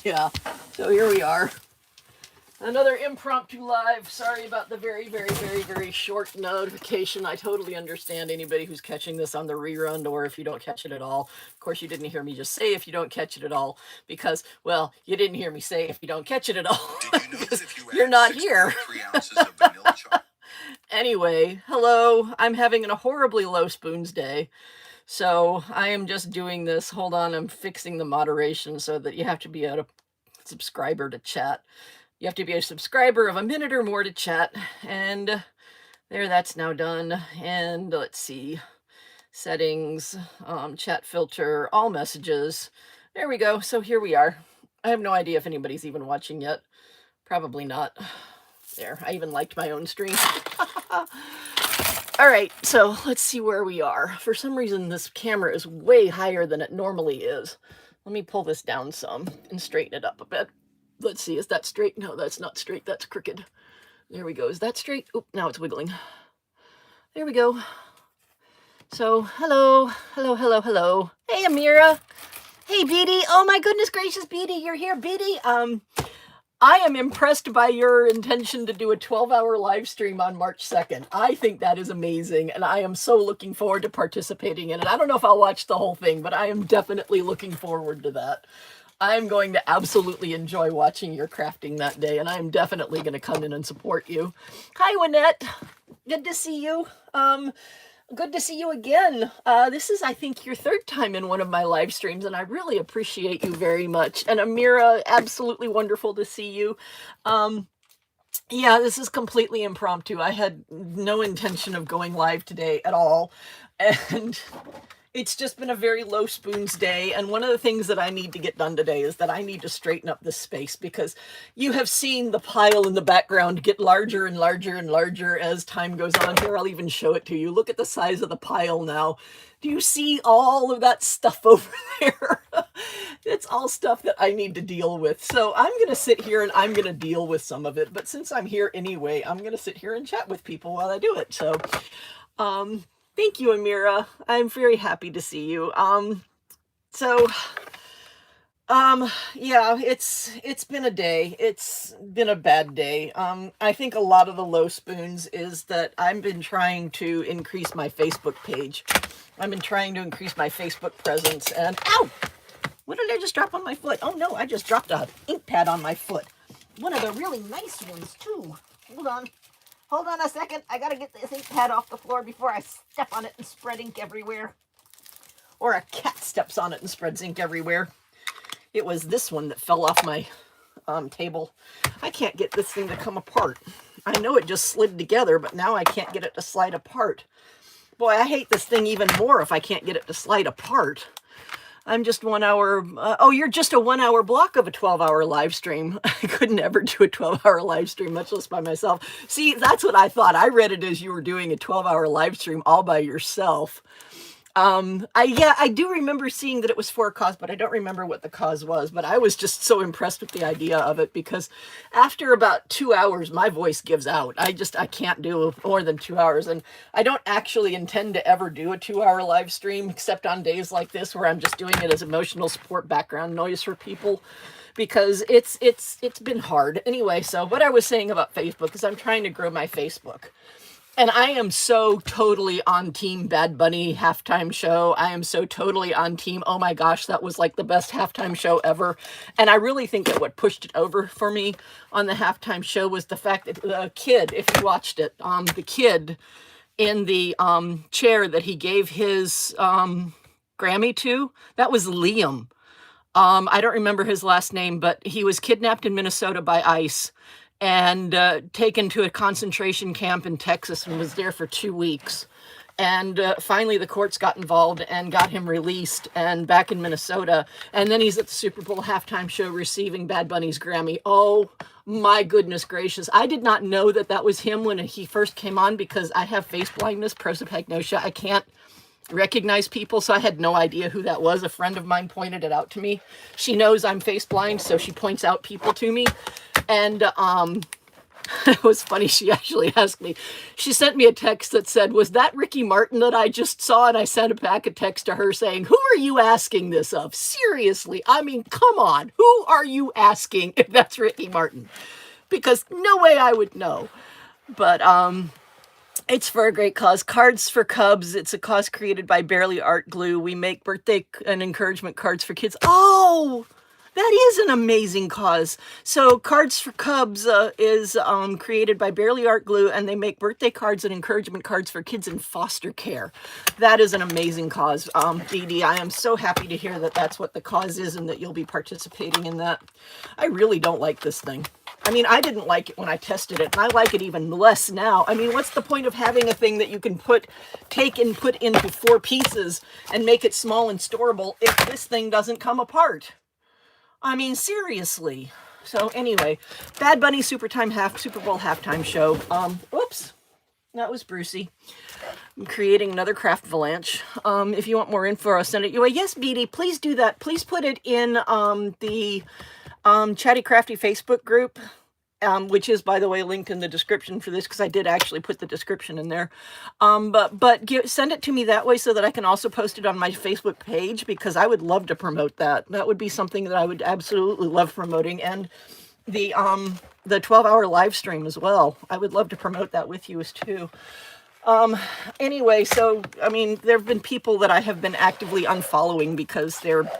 Yeah, so here we are. Another impromptu live. Sorry about the very short notification. I totally understand anybody who's catching this on the rerun or if you don't catch it at all. Of course, you didn't hear me just say if you don't catch it at all because, well, you didn't hear me say if you don't catch it at all. Did you know that if you you're not here. 3 ounces of vanilla Anyway, hello. I'm having a horribly low spoons day. So I am just doing this. Hold on, I'm fixing the moderation so that you have to be a subscriber to chat. You have to be a subscriber of a minute or more to chat. And there, that's now done. And let's see. Settings, chat filter, all messages. There we go. So here we are. I have no idea if anybody's even watching yet. Probably not. There, I even liked my own stream. All right, so let's see where we are. For some reason, this camera is way higher than it normally is. Let me pull this down some and straighten it up a bit. Let's see, is that straight? No, that's not straight, that's crooked. There we go, is that straight? Oh, now it's wiggling. There we go. So, hello. Hey, Amira. Hey, Beatty. Oh my goodness gracious, Beatty, you're here, Beatty. I am impressed by your intention to do a 12-hour live stream on March 2nd. I think that is amazing, and I am so looking forward to participating in it. I don't know if I'll watch the whole thing, but I am definitely looking forward to that. I'm going to absolutely enjoy watching your crafting that day, and I'm definitely going to come in and support you. Hi, Wynette. Good to see you. Good to see you again. This is, I think, your third time in one of my live streams, and I really appreciate you very much. And Amira, absolutely wonderful to see you. Yeah, this is completely impromptu. I had no intention of going live today at all. And it's just been a very low spoons day. And one of the things that I need to get done today is that I need to straighten up this space, because you have seen the pile in the background get larger and larger and larger as time goes on. Here, I'll even show it to you. Look at the size of the pile now. Do you see all of that stuff over there? It's all stuff that I need to deal with. So I'm going to sit here and I'm going to deal with some of it. But since I'm here anyway, I'm going to sit here and chat with people while I do it. So, thank you, Amira. I'm very happy to see you. Yeah, it's been a day. It's been a bad day. I think a lot of the low spoons is that I've been trying to increase my Facebook page. I've been trying to increase my Facebook presence, and ow! What did I just drop on my foot? Oh no, I just dropped an ink pad on my foot. One of the really nice ones too. Hold on. Hold on a second. I gotta get this ink pad off the floor before I step on it and spread ink everywhere. Or a cat steps on it and spreads ink everywhere. It was this one that fell off my table. I can't get this thing to come apart. I know it just slid together, but now I can't get it to slide apart. Boy, I hate this thing even more if I can't get it to slide apart. I'm just 1 hour. Oh, you're just a 1 hour block of a 12-hour live stream. I could never do a 12-hour live stream, much less by myself. See, that's what I thought. I read it as you were doing a 12-hour live stream all by yourself. I do remember seeing that it was for a cause, but I don't remember what the cause was. But I was just so impressed with the idea of it, because after about 2 hours, my voice gives out. I can't do more than 2 hours. And I don't actually intend to ever do a 2-hour live stream, except on days like this where I'm just doing it as emotional support background noise for people, because it's been hard. Anyway, so what I was saying about Facebook is I'm trying to grow my Facebook. And I am so totally on team Bad Bunny halftime show. I am so totally on team, oh my gosh, that was like the best halftime show ever. And I really think that what pushed it over for me on the halftime show was the fact that the kid, if you watched it, the kid in the chair that he gave his Grammy to, that was Liam. I don't remember his last name, but he was kidnapped in Minnesota by ICE and taken to a concentration camp in Texas and was there for 2 weeks. And finally the courts got involved and got him released and back in Minnesota. And then he's at the Super Bowl halftime show receiving Bad Bunny's Grammy. Oh my goodness gracious. I did not know that that was him when he first came on, because I have face blindness, prosopagnosia. I can't recognize people, so I had no idea who that was. A friend of mine pointed it out to me. She knows I'm face blind, so she points out people to me. And it was funny. She actually asked me, she sent me a text that said, was that Ricky Martin that I just saw? And I sent back a text to her saying, who are you asking this of? Seriously. I mean, come on. Who are you asking if that's Ricky Martin? Because no way I would know. But, it's for a great cause. Cards for Cubs. It's a cause created by Barely Art Glue. We make birthday and encouragement cards for kids. Oh, that is an amazing cause. So Cards for Cubs is created by Barely Art Glue, and they make birthday cards and encouragement cards for kids in foster care. That is an amazing cause. Dee Dee, I am so happy to hear that that's what the cause is and that you'll be participating in that. I really don't like this thing. I mean, I didn't like it when I tested it, and I like it even less now. I mean, what's the point of having a thing that you can take and put into 4 pieces and make it small and storable if this thing doesn't come apart? I mean, seriously. So anyway, Bad Bunny Super Bowl halftime show. Whoops, that was Brucey. I'm creating another craft avalanche. If you want more info, I'll send it your way. Yes, BD, please do that. Please put it in the Chatty Crafty Facebook group, which is, by the way, linked in the description for this, because I did actually put the description in there. Send it to me that way so that I can also post it on my Facebook page, because I would love to promote that. That would be something that I would absolutely love promoting. And the 12-hour live stream as well. I would love to promote that with you as too. Anyway, so, I mean, there have been people that I have been actively unfollowing because they're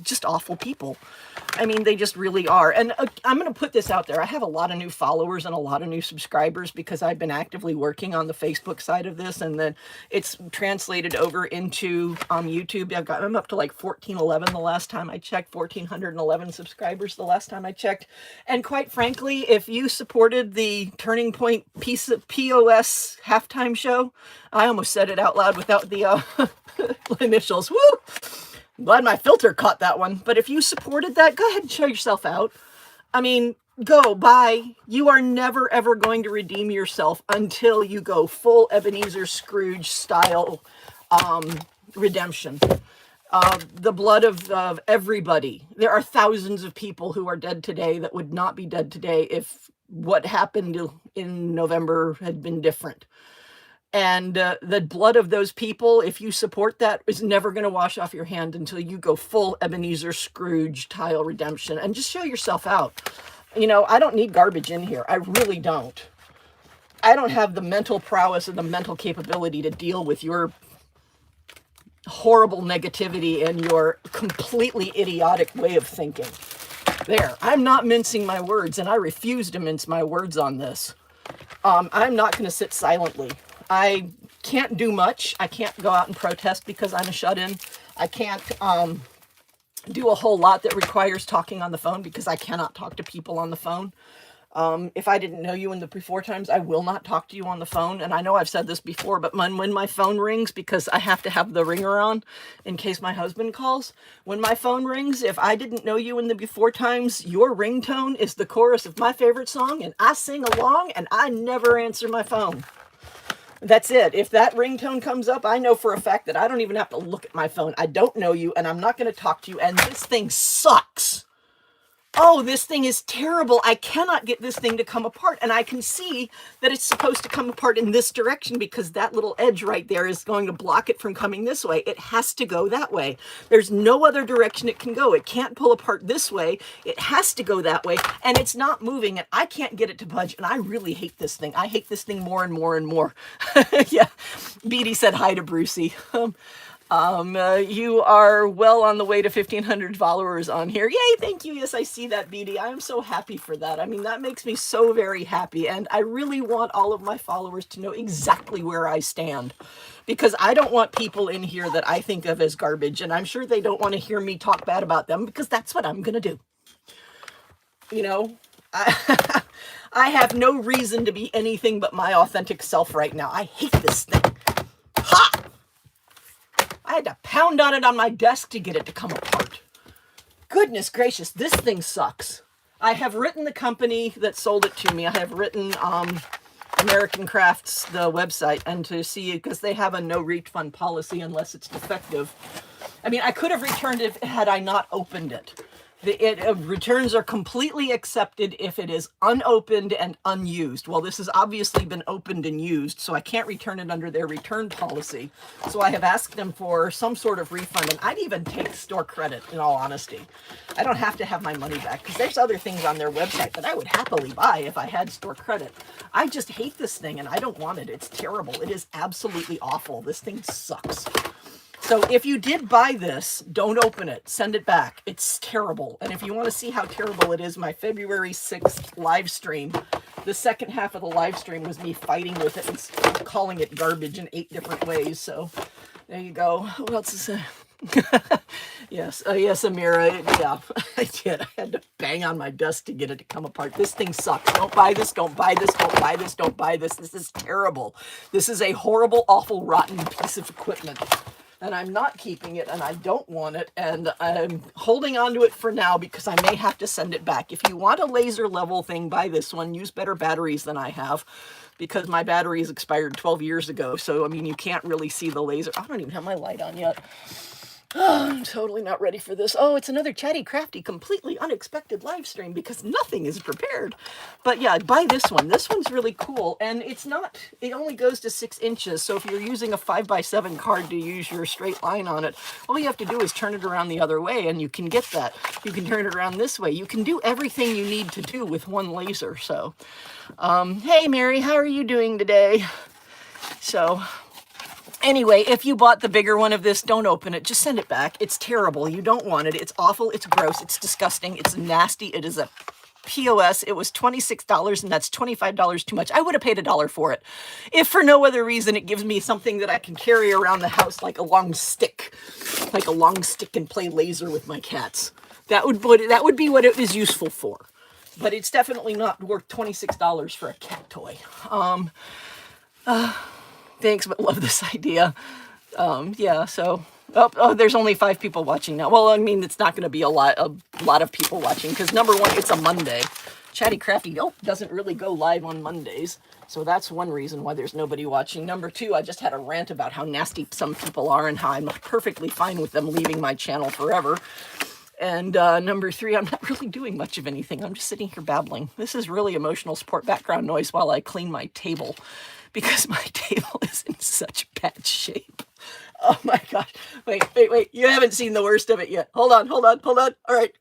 just awful people. I mean, they just really are. And I'm going to put this out there. I have a lot of new followers and a lot of new subscribers because I've been actively working on the Facebook side of this, and then it's translated over into YouTube. I'm up to like 1411 the last time I checked, 1411 subscribers the last time I checked. And quite frankly, if you supported the Turning Point POS halftime show, I almost said it out loud without the initials. Woo! I'm glad my filter caught that one. But if you supported that, go ahead and show yourself out. I mean, go, bye. You are never, ever going to redeem yourself until you go full Ebenezer Scrooge style redemption. The blood of everybody. There are thousands of people who are dead today that would not be dead today if what happened in November had been different. And the blood of those people, if you support that, is never going to wash off your hand until you go full Ebenezer Scrooge tile redemption and just show yourself out. You know, I don't need garbage in here. I really don't. I don't have the mental prowess and the mental capability to deal with your horrible negativity and your completely idiotic way of thinking. There, I'm not mincing my words, and I refuse to mince my words on this. I'm not going to sit silently. I can't do much. I can't go out and protest because I'm a shut-in. I can't do a whole lot that requires talking on the phone because I cannot talk to people on the phone. If I didn't know you in the before times, I will not talk to you on the phone. And I know I've said this before, but when my phone rings, because I have to have the ringer on in case my husband calls, when my phone rings, if I didn't know you in the before times, your ringtone is the chorus of my favorite song, and I sing along, and I never answer my phone. That's it. If that ringtone comes up, I know for a fact that I don't even have to look at my phone. I don't know you, and I'm not going to talk to you, and this thing sucks. Oh, this thing is terrible. I cannot get this thing to come apart. And I can see that it's supposed to come apart in this direction because that little edge right there is going to block it from coming this way. It has to go that way. There's no other direction it can go. It can't pull apart this way. It has to go that way. And it's not moving, and I can't get it to budge. And I really hate this thing. I hate this thing more and more and more. Yeah. Beatty said hi to Brucey. You are well on the way to 1,500 followers on here. Yay, thank you. Yes, I see that, BD. I am so happy for that. I mean, that makes me so very happy. And I really want all of my followers to know exactly where I stand. Because I don't want people in here that I think of as garbage. And I'm sure they don't want to hear me talk bad about them because that's what I'm going to do. You know, I have no reason to be anything but my authentic self right now. I hate this thing. Ha! I had to pound on it on my desk to get it to come apart. Goodness gracious, this thing sucks. I have written the company that sold it to me. I have written American Crafts, the website, and to see it because they have a no refund policy unless it's defective. I mean, I could have returned it had I not opened it. Returns are completely accepted if it is unopened and unused. Well, this has obviously been opened and used, so I can't return it under their return policy. So I have asked them for some sort of refund, and I'd even take store credit, in all honesty. I don't have to have my money back, because there's other things on their website that I would happily buy if I had store credit. I just hate this thing, and I don't want it. It's terrible. It is absolutely awful. This thing sucks. So if you did buy this, don't open it. Send it back. It's terrible. And if you want to see how terrible it is, my February 6th live stream, the second half of the live stream was me fighting with it and calling it garbage in 8 different ways. So there you go. What else is yes. Yes, Amira. Yeah, I did. I had to bang on my desk to get it to come apart. This thing sucks. Don't buy this. Don't buy this. Don't buy this. Don't buy this. This is terrible. This is a horrible, awful, rotten piece of equipment. And I'm not keeping it, and I don't want it, and I'm holding on to it for now because I may have to send it back. If you want a laser level thing, buy this one. Use better batteries than I have, because my batteries expired 12 years ago. So, I mean, you can't really see the laser. I don't even have my light on yet. Oh, I'm totally not ready for this. Oh, it's another Chatty Crafty, completely unexpected live stream because nothing is prepared. But yeah, buy this one. This one's really cool. And it's not, it only goes to 6 inches. So if you're using a 5x7 card to use your straight line on it, all you have to do is turn it around the other way and you can get that. You can turn it around this way. You can do everything you need to do with one laser. So, hey, Mary, how are you doing today? So, anyway, if you bought the bigger one of this, don't open it. Just send it back. It's terrible. You don't want it. It's awful. It's gross. It's disgusting. It's nasty. It is a POS. It was $26, and that's $25 too much. I would have paid $1 for it. If for no other reason, it gives me something that I can carry around the house like a long stick. Like a long stick and play laser with my cats. That would be what it is useful for. But it's definitely not worth $26 for a cat toy. Thanks, but love this idea. Yeah, so, there's only 5 people watching now. Well, I mean, it's not going to be a lot of people watching, because number one, it's a Monday. Chatty Crafty doesn't really go live on Mondays, so that's one reason why there's nobody watching. Number 2, I just had a rant about how nasty some people are and how I'm perfectly fine with them leaving my channel forever. And number 3, I'm not really doing much of anything. I'm just sitting here babbling. This is really emotional support background noise while I clean my table, because my table is in such bad shape. Oh my gosh. Wait. You haven't seen the worst of it yet. Hold on. All right.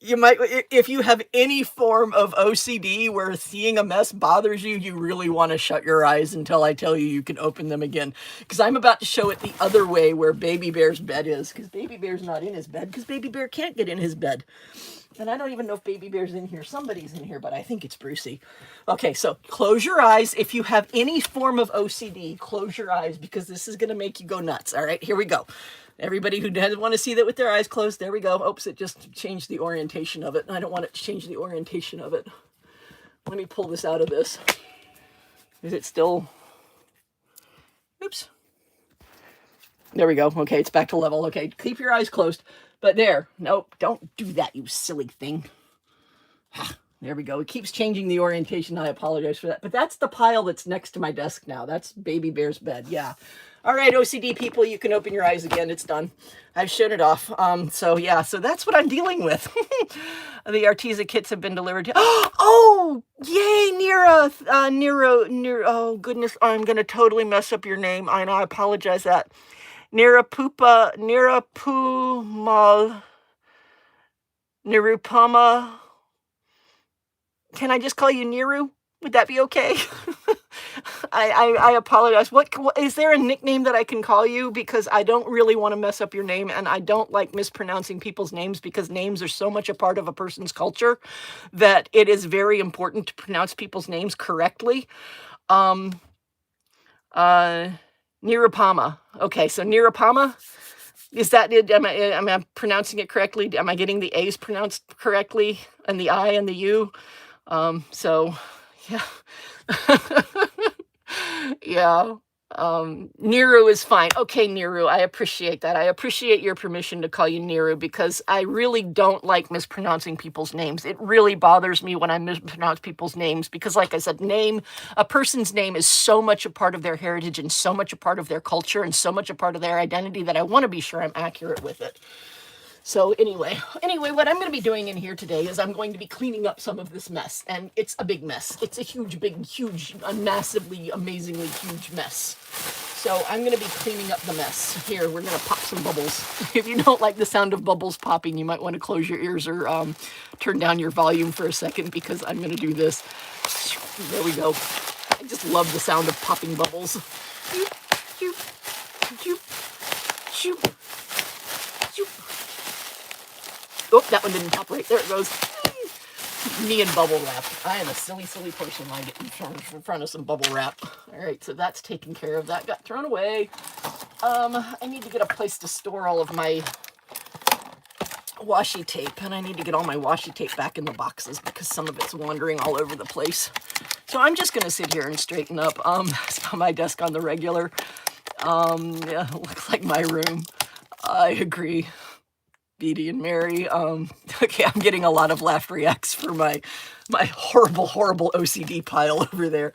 You might, if you have any form of OCD where seeing a mess bothers you, you really want to shut your eyes until I tell you you can open them again. Because I'm about to show it the other way where Baby Bear's bed is. Because Baby Bear's not in his bed. Because Baby Bear can't get in his bed. And I don't even know if Baby Bear's in here. Somebody's in here, but I think it's Brucey. Okay, so close your eyes. If you have any form of OCD, close your eyes, because this is going to make you go nuts. All right, here we go. Everybody who doesn't want to see that with their eyes closed, there we go. Oops, it just changed the orientation of it. I don't want it to change the orientation of it. Let me pull this out of this. Is it still... Oops. There we go. Okay, it's back to level. Okay, keep your eyes closed. But there, nope, don't do that, you silly thing. There we go. It keeps changing the orientation. I apologize for that. But that's the pile that's next to my desk now. That's Baby Bear's bed. Yeah. All right, OCD people, you can open your eyes again. It's done. I've shut it off. So yeah, so that's what I'm dealing with. The Arteza kits have been delivered to... Oh, yay, Nero. Oh, goodness, I'm going to totally mess up your name. I know, I apologize that. Nirupama. Can I just call you Niru? Would that be okay? I apologize. What is there a nickname that I can call you? Because I don't really want to mess up your name, and I don't like mispronouncing people's names, because names are so much a part of a person's culture that it is very important to pronounce people's names correctly. Nirupama. Okay, so Nirupama, is that it? Am I pronouncing it correctly? Am I getting the A's pronounced correctly and the I and the U? So, yeah. Yeah. Niru is fine. Okay, Niru, I appreciate that. I appreciate your permission to call you Niru, because I really don't like mispronouncing people's names. It really bothers me when I mispronounce people's names, because like I said, a person's name is so much a part of their heritage and so much a part of their culture and so much a part of their identity that I want to be sure I'm accurate with it. So anyway, what I'm going to be doing in here today is I'm going to be cleaning up some of this mess, and it's a big mess. It's a huge, a massively, amazingly huge mess. So I'm going to be cleaning up the mess. Here, we're going to pop some bubbles. If you don't like the sound of bubbles popping, you might want to close your ears or turn down your volume for a second, because I'm going to do this. There we go. I just love the sound of popping bubbles. Oh, that one didn't pop right. There it goes. Me and bubble wrap. I am a silly person when I get in front of some bubble wrap. All right, so that's taken care of. That got thrown away. I need to get a place to store all of my washi tape, and I need to get all my washi tape back in the boxes because some of it's wandering all over the place. So I'm just going to sit here and straighten up my desk on the regular. Yeah, looks like my room. I agree. Beatty and Mary. Okay, I'm getting a lot of laugh reacts for my horrible OCD pile over there.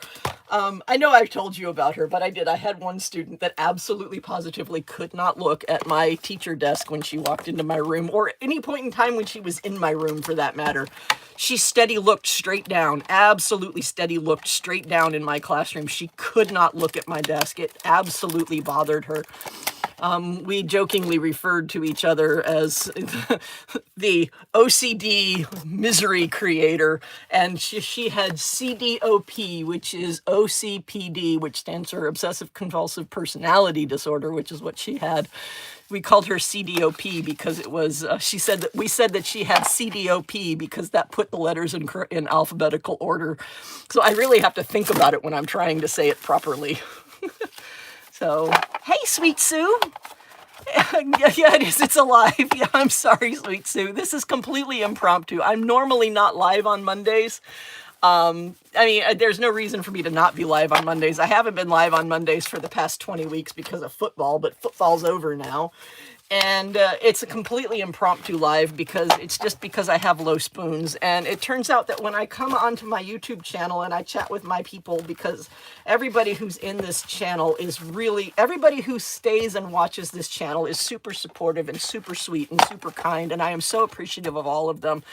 I know I've told you about her, but I had one student that absolutely positively could not look at my teacher desk when she walked into my room, or any point in time when she was in my room for that matter. She steady looked straight down, absolutely steady looked straight down in my classroom. She could not look at my desk. It absolutely bothered her. We jokingly referred to each other as the OCD misery creator, and she had CDOP, which is OCPD, which stands for Obsessive Compulsive Personality Disorder, which is what she had. We called her CDOP because it was, we said that she had CDOP because that put the letters in alphabetical order. So I really have to think about it when I'm trying to say it properly. So, hey, Sweet Sue. Yeah, it is. It's alive. Yeah, I'm sorry, Sweet Sue. This is completely impromptu. I'm normally not live on Mondays. I mean, there's no reason for me to not be live on Mondays. I haven't been live on Mondays for the past 20 weeks because of football, but football's over now. And it's a completely impromptu live because it's just because I have low spoons. And it turns out that when I come onto my YouTube channel and I chat with my people, because everybody who's in this channel is really, everybody who stays and watches this channel is super supportive and super sweet and super kind. And I am so appreciative of all of them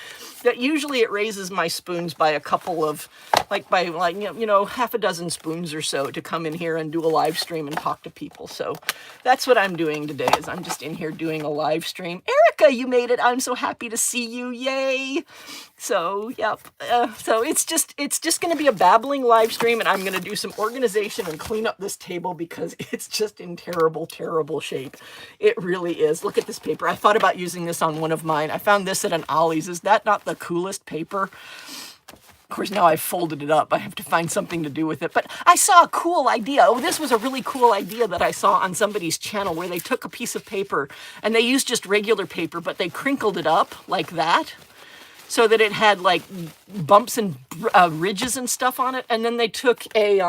that usually it raises my spoons by a couple of, half a dozen spoons or so to come in here and do a live stream and talk to people. So that's what I'm doing today, is I'm just in here doing a live stream. Erica, you made it. I'm so happy to see you. Yay. So, yep. So it's just going to be a babbling live stream, and I'm going to do some organization and clean up this table because it's just in terrible shape. It really is. Look at this paper. I thought about using this on one of mine. I found this at an Ollie's. Is that not the coolest paper? Of course, now I've folded it up. I have to find something to do with it. But I saw a cool idea. Oh, this was a really cool idea that I saw on somebody's channel where they took a piece of paper and they used just regular paper, but they crinkled it up like that so that it had like bumps and ridges and stuff on it. And then they took a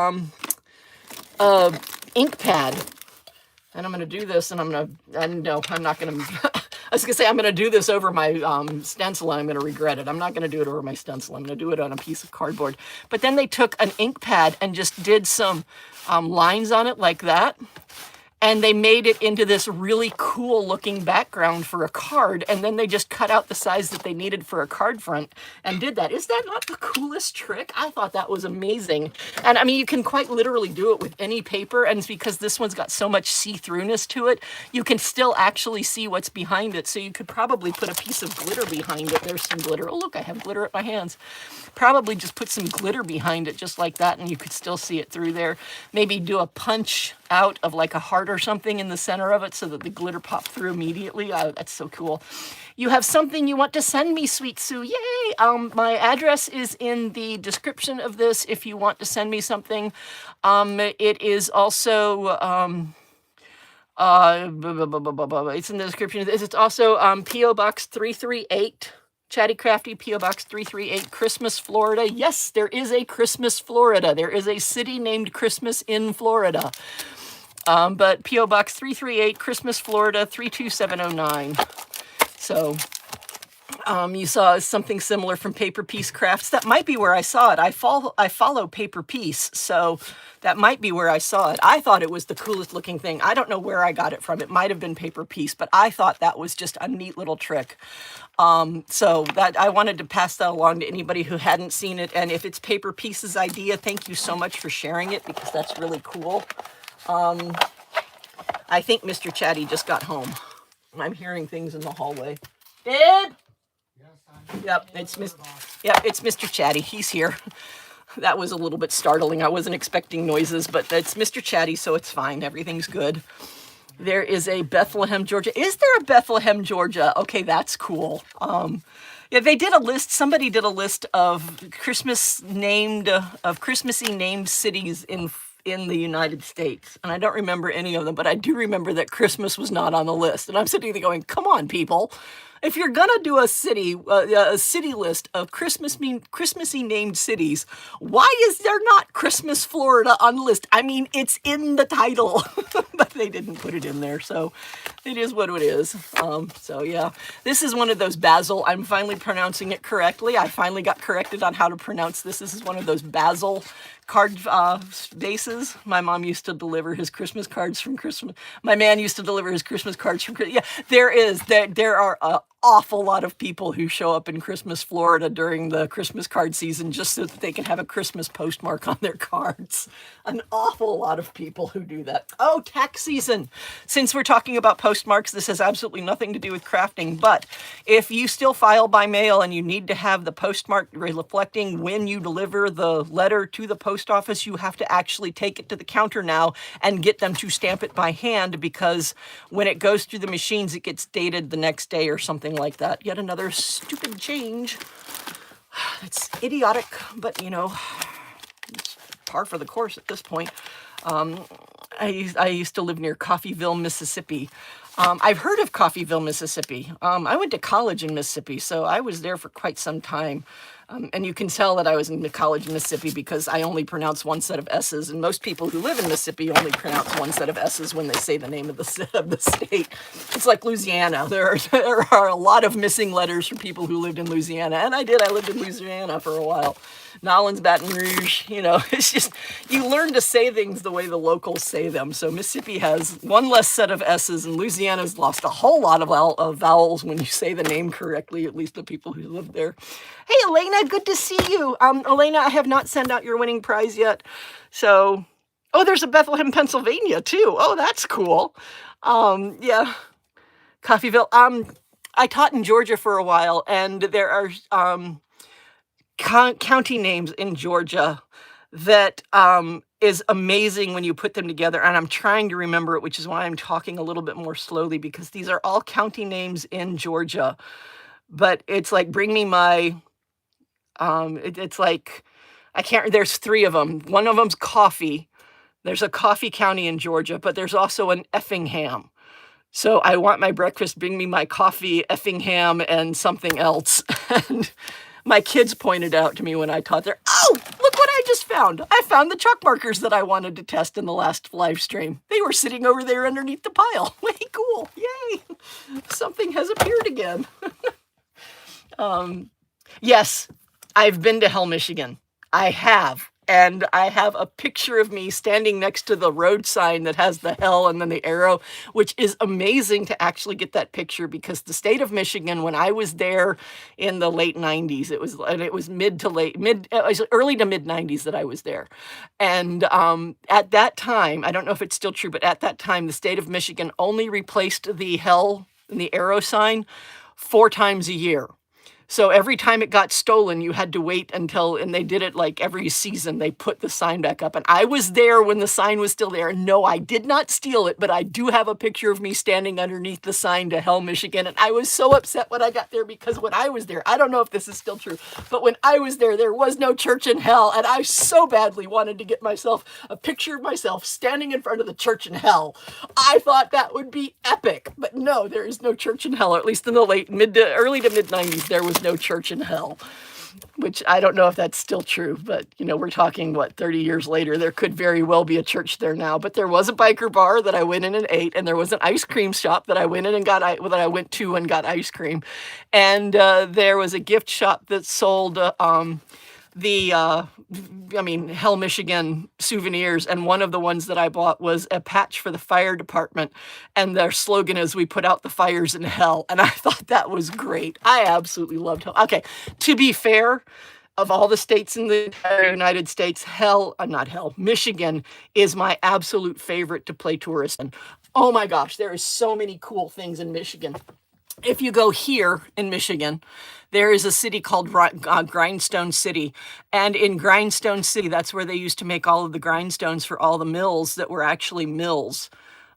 ink pad. And I'm going to do this, and no, I'm not going to, I was going to say I'm going to do this over my stencil, and I'm going to regret it. I'm not going to do it over my stencil. I'm going to do it on a piece of cardboard. But then they took an ink pad and just did some lines on it like that. And they made it into this really cool looking background for a card. And then they just cut out the size that they needed for a card front and did that. Is that not the coolest trick? I thought that was amazing. And I mean, you can quite literally do it with any paper. And it's because this one's got so much see-throughness to it, you can still actually see what's behind it. So you could probably put a piece of glitter behind it. There's some glitter. Oh, look, I have glitter at my hands. Probably just put some glitter behind it just like that, and you could still see it through there. Maybe do a punch out of like a heart or something in the center of it so that the glitter popped through immediately. That's so cool. You have something you want to send me, Sweet Sue. Yay! My address is in the description of this if you want to send me something. It is also... it's in the description. It's also POBox 338. Chatty Crafty, POBox 338, Christmas, Florida. Yes, there is a Christmas, Florida. There is a city named Christmas in Florida. But POBox 338, Christmas, Florida, 32709. So You saw something similar from Paper Piece Crafts. That might be where I saw it. I follow Paper Piece, so that might be where I saw it. I thought it was the coolest looking thing. I don't know where I got it from. It might have been Paper Piece, but I thought that was just a neat little trick. So that I wanted to pass that along to anybody who hadn't seen it. And if it's Paper Piece's idea, thank you so much for sharing it, because that's really cool. I think Mr. Chatty just got home. I'm hearing things in the hallway. Babe? Yep, it's Mr. Chatty. He's here. That was a little bit startling. I wasn't expecting noises, but it's Mr. Chatty, so it's fine. Everything's good. There is a Bethlehem, Georgia. Is there a Bethlehem, Georgia? Okay, that's cool. Yeah, they did a list. Somebody did a list of Christmassy named cities in the United States. And I don't remember any of them, but I do remember that Christmas was not on the list. And I'm sitting there going, come on, people. If you're going to do a city list of Christmassy named cities, why is there not Christmas, Florida on the list? I mean, it's in the title, but they didn't put it in there. So it is what it is. So yeah, this is one of those basil. I'm finally pronouncing it correctly. I finally got corrected on how to pronounce this. This is one of those basil card bases. My mom used to deliver his Christmas cards from Christmas. My man used to deliver his Christmas cards from Christmas. Yeah, there are an awful lot of people who show up in Christmas, Florida during the Christmas card season just so that they can have a Christmas postmark on their cards. An awful lot of people who do that. Oh, tax season. Since we're talking about postmarks, this has absolutely nothing to do with crafting, but if you still file by mail and you need to have the postmark reflecting when you deliver the letter to the post office, you have to actually take it to the counter now and get them to stamp it by hand, because when it goes through the machines, it gets dated the next day or something like that. Yet another stupid change. It's idiotic, but you know, it's par for the course at this point. I used to live near Coffeyville, Mississippi. I've heard of Coffeyville, Mississippi. I went to college in Mississippi, so I was there for quite some time. And you can tell that I was in the college in Mississippi because I only pronounce one set of S's, and most people who live in Mississippi only pronounce one set of S's when they say the name of the state. It's like Louisiana. There are a lot of missing letters for people who lived in Louisiana, and I lived in Louisiana for a while. Nolens, Baton Rouge, you know, it's just, you learn to say things the way the locals say them. So Mississippi has one less set of S's, and Louisiana's lost a whole lot of vowels when you say the name correctly, at least the people who live there. Hey, Elena, good to see you. Elena, I have not sent out your winning prize yet. So, oh, there's a Bethlehem, Pennsylvania, too. Oh, that's cool. Yeah, Coffeyville. I taught in Georgia for a while, and there are county names in Georgia that is amazing when you put them together. And I'm trying to remember it, which is why I'm talking a little bit more slowly, because these are all county names in Georgia. But it's like, bring me my... it's like, I can't, there's three of them. One of them's Coffee. There's a Coffee County in Georgia, but there's also an Effingham. So I want my breakfast, bring me my coffee, Effingham, and something else. And my kids pointed out to me when I taught there, oh, look what I just found. I found the chalk markers that I wanted to test in the last live stream. They were sitting over there underneath the pile. Way cool. Yay. Something has appeared again. Yes, I've been to Hell, Michigan. I have. And I have a picture of me standing next to the road sign that has the hell and then the arrow, which is amazing to actually get that picture, because the state of Michigan, when I was there in the late 90s, it was early to mid 90s that I was there. And at that time, I don't know if it's still true, but at that time, the state of Michigan only replaced the hell and the arrow sign 4 times a year. So every time it got stolen, you had to wait until, and they did it like every season, they put the sign back up. And I was there when the sign was still there. No, I did not steal it, but I do have a picture of me standing underneath the sign to Hell, Michigan. And I was so upset when I got there, because when I was there, I don't know if this is still true, but when I was there, there was no church in hell. And I so badly wanted to get myself a picture of myself standing in front of the church in hell. I thought that would be epic, but no, there is no church in hell, or at least in the early to mid 90s, there was no church in hell. which I don't know if that's still true, but you know, we're talking, what, 30 years later, there could very well be a church there now. But there was a biker bar that I went in and ate, and there was an ice cream shop that I went in and got, that I went to and got ice cream. And there was a gift shop that sold Hell, Michigan souvenirs. And one of the ones that I bought was a patch for the fire department. And their slogan is, "We put out the fires in hell." And I thought that was great. I absolutely loved hell. Okay, to be fair, of all the states in the entire United States, Michigan is my absolute favorite to play tourist in. Oh my gosh, there is so many cool things in Michigan. If you go here in Michigan, there is a city called Grindstone City. And in Grindstone City, that's where they used to make all of the grindstones for all the mills that were actually mills.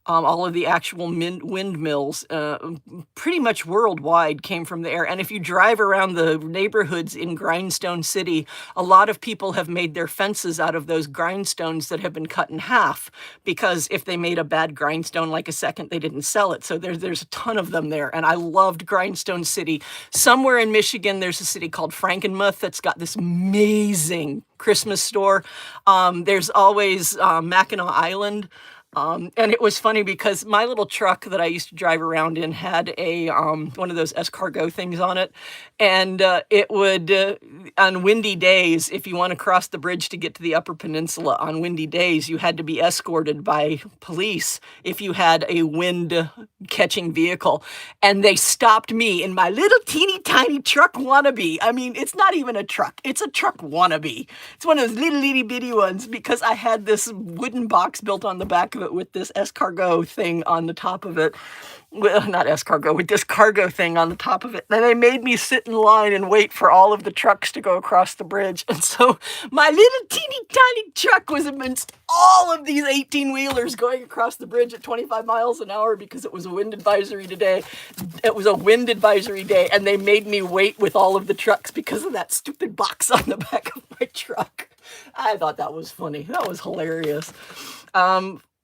All of the actual windmills, pretty much worldwide, came from there. And if you drive around the neighborhoods in Grindstone City, a lot of people have made their fences out of those grindstones that have been cut in half, because if they made a bad grindstone like a second, they didn't sell it. So there's a ton of them there. And I loved Grindstone City. Somewhere in Michigan, there's a city called Frankenmuth that's got this amazing Christmas store. There's always Mackinac Island. And it was funny because my little truck that I used to drive around in had a one of those escargot things on it. And it would, on windy days, if you want to cross the bridge to get to the Upper Peninsula on windy days, you had to be escorted by police if you had a wind-catching vehicle. And they stopped me in my little teeny tiny truck wannabe. I mean, it's not even a truck. It's a truck wannabe. It's one of those little itty bitty ones, because I had this wooden box built on the back of it with this escargot thing on the top of it. Well, not escargot, with this cargo thing on the top of it. And they made me sit in line and wait for all of the trucks to go across the bridge. And so my little teeny tiny truck was amidst all of these 18-wheelers going across the bridge at 25 miles an hour, because it was a wind advisory today. It was a wind advisory day, and they made me wait with all of the trucks because of that stupid box on the back of my truck. I thought that was funny. That was hilarious.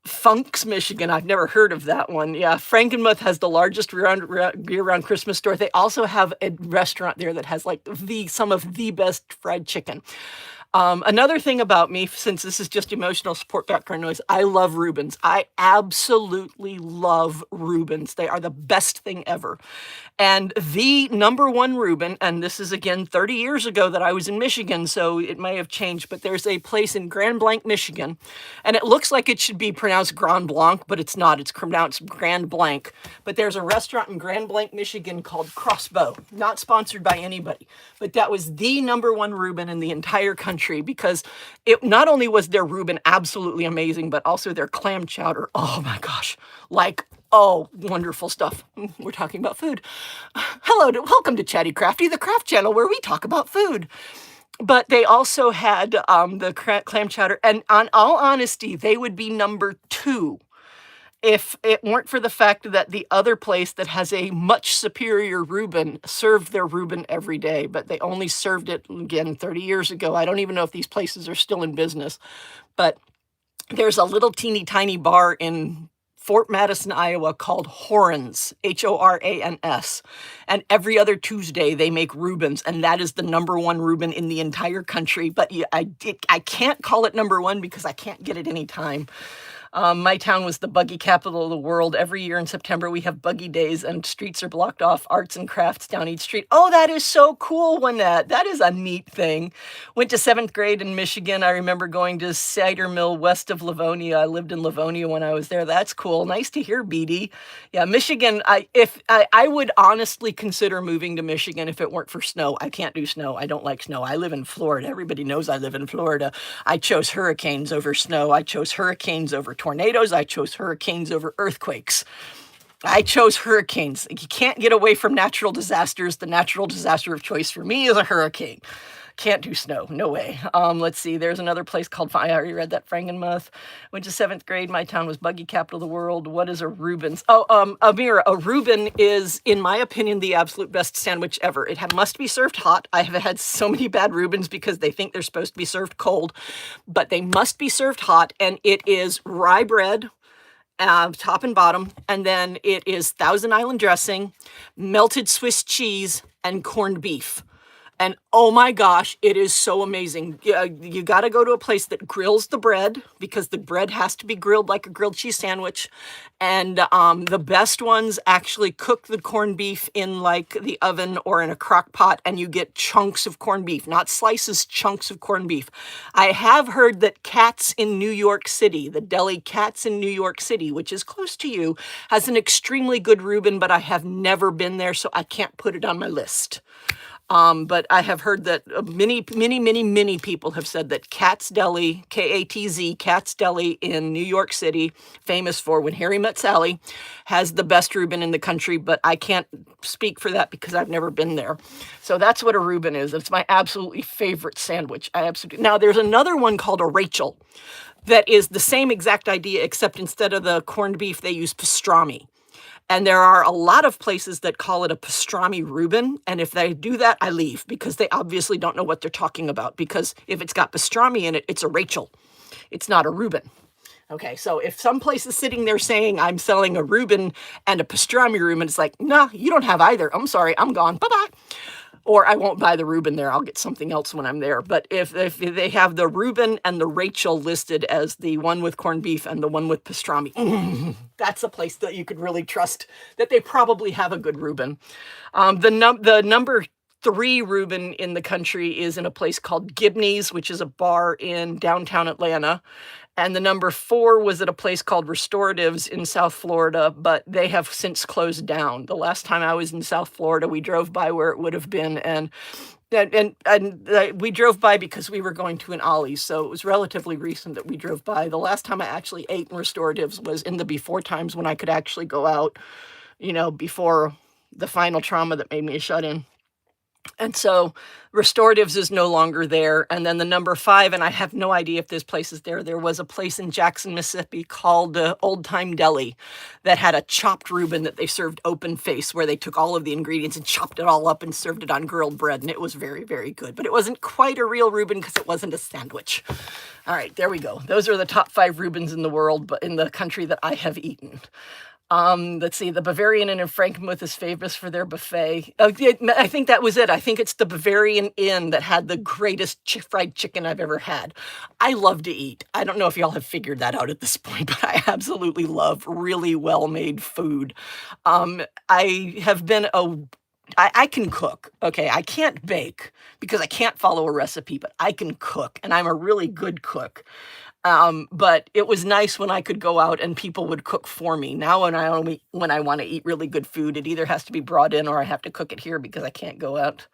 Funk's, Michigan. I've never heard of that one. Yeah, Frankenmuth has the largest year-round Christmas store. They also have a restaurant there that has like some of the best fried chicken. Another thing about me, since this is just emotional support background noise, I love Reubens. I absolutely love Reubens. They are the best thing ever. And the number one Reuben, and this is again 30 years ago that I was in Michigan, so it may have changed, but there's a place in Grand Blanc, Michigan, and it looks like it should be pronounced Grand Blanc, but it's not. It's pronounced Grand Blanc. But there's a restaurant in Grand Blanc, Michigan called Crossbow. Not sponsored by anybody, but that was the number one Reuben in the entire country, because it not only was their Reuben absolutely amazing, but also their clam chowder. Oh my gosh. Oh, wonderful stuff. We're talking about food. Welcome to Chatty Crafty, the craft channel where we talk about food. But they also had the clam chowder, and on all honesty, they would be number two if it weren't for the fact that the other place that has a much superior Reuben served their Reuben every day, but they only served it, again, 30 years ago. I don't even know if these places are still in business, but there's a little teeny tiny bar in Fort Madison, Iowa called Horan's, Horans. And every other Tuesday they make Reubens, and that is the number one Reuben in the entire country. But I can't call it number one because I can't get it anytime. My town was the buggy capital of the world. Every year in September, we have buggy days and streets are blocked off, arts and crafts down each street. Oh, that is so cool, Lynette. That is a neat thing. Went to 7th grade in Michigan. I remember going to cider mill west of Livonia. I lived in Livonia when I was there. That's cool. Nice to hear, BD. Yeah, Michigan, I would honestly consider moving to Michigan if it weren't for snow. I can't do snow. I don't like snow. I live in Florida. Everybody knows I live in Florida. I chose hurricanes over snow. I chose hurricanes over tornadoes. I chose hurricanes over earthquakes. I chose hurricanes. You can't get away from natural disasters. The natural disaster of choice for me is a hurricane. Can't do snow. No way. Let's see. There's another place called, I already read that, Frankenmuth. Went to 7th grade. My town was buggy capital of the world. What is a Reubens? Oh, Amira, a Reuben is, in my opinion, the absolute best sandwich ever. It must be served hot. I have had so many bad Reubens because they think they're supposed to be served cold, but they must be served hot, and it is rye bread, top and bottom, and then it is Thousand Island dressing, melted Swiss cheese, and corned beef. And oh my gosh, it is so amazing. You got to go to a place that grills the bread, because the bread has to be grilled like a grilled cheese sandwich. And the best ones actually cook the corned beef in like the oven or in a crock pot, and you get chunks of corned beef, not slices, chunks of corned beef. I have heard that Katz in New York City, the deli Katz in New York City, which is close to you, has an extremely good Reuben, but I have never been there, so I can't put it on my list. But I have heard that many people have said that Katz Deli, Katz, Katz Deli in New York City, famous for When Harry Met Sally, has the best Reuben in the country, but I can't speak for that because I've never been there. So that's what a Reuben is. It's my absolutely favorite sandwich. Now there's another one called a Rachel that is the same exact idea, except instead of the corned beef, they use pastrami. And there are a lot of places that call it a pastrami Reuben. And if they do that, I leave, because they obviously don't know what they're talking about. Because if it's got pastrami in it, it's a Rachel. It's not a Reuben. Okay, so if some place is sitting there saying I'm selling a Reuben and a pastrami Reuben, it's like, nah, you don't have either. I'm sorry, I'm gone. Bye-bye. Or I won't buy the Reuben there. I'll get something else when I'm there. But if they have the Reuben and the Rachel listed as the one with corned beef and the one with pastrami, that's a place that you could really trust that they probably have a good Reuben. The number 3 Reuben in the country is in a place called Gibney's, which is a bar in downtown Atlanta. And the number 4 was at a place called Restoratives in South Florida, but they have since closed down. The last time I was in South Florida, we drove by where it would have been, and we drove by because we were going to an Ollie, so it was relatively recent that we drove by. The last time I actually ate in Restoratives was in the before times when I could actually go out, before the final trauma that made me a shut-in. And so Restoratives is no longer there. And then the number 5, and I have no idea if this place is there. There was a place in Jackson, Mississippi called Old Time Deli that had a chopped Reuben that they served open face, where they took all of the ingredients and chopped it all up and served it on grilled bread. And it was very, very good. But it wasn't quite a real Reuben because it wasn't a sandwich. All right, there we go. Those are the top 5 Reubens in the world, but in the country that I have eaten. Let's see, the Bavarian Inn in Frankenmuth is famous for their buffet. I think that was it. I think it's the Bavarian Inn that had the greatest fried chicken I've ever had. I love to eat. I don't know if y'all have figured that out at this point, but I absolutely love really well-made food. I have been I can cook. Okay, I can't bake because I can't follow a recipe, but I can cook, and I'm a really good cook. But it was nice when I could go out and people would cook for me. Now when I want to eat really good food, it either has to be brought in or I have to cook it here because I can't go out.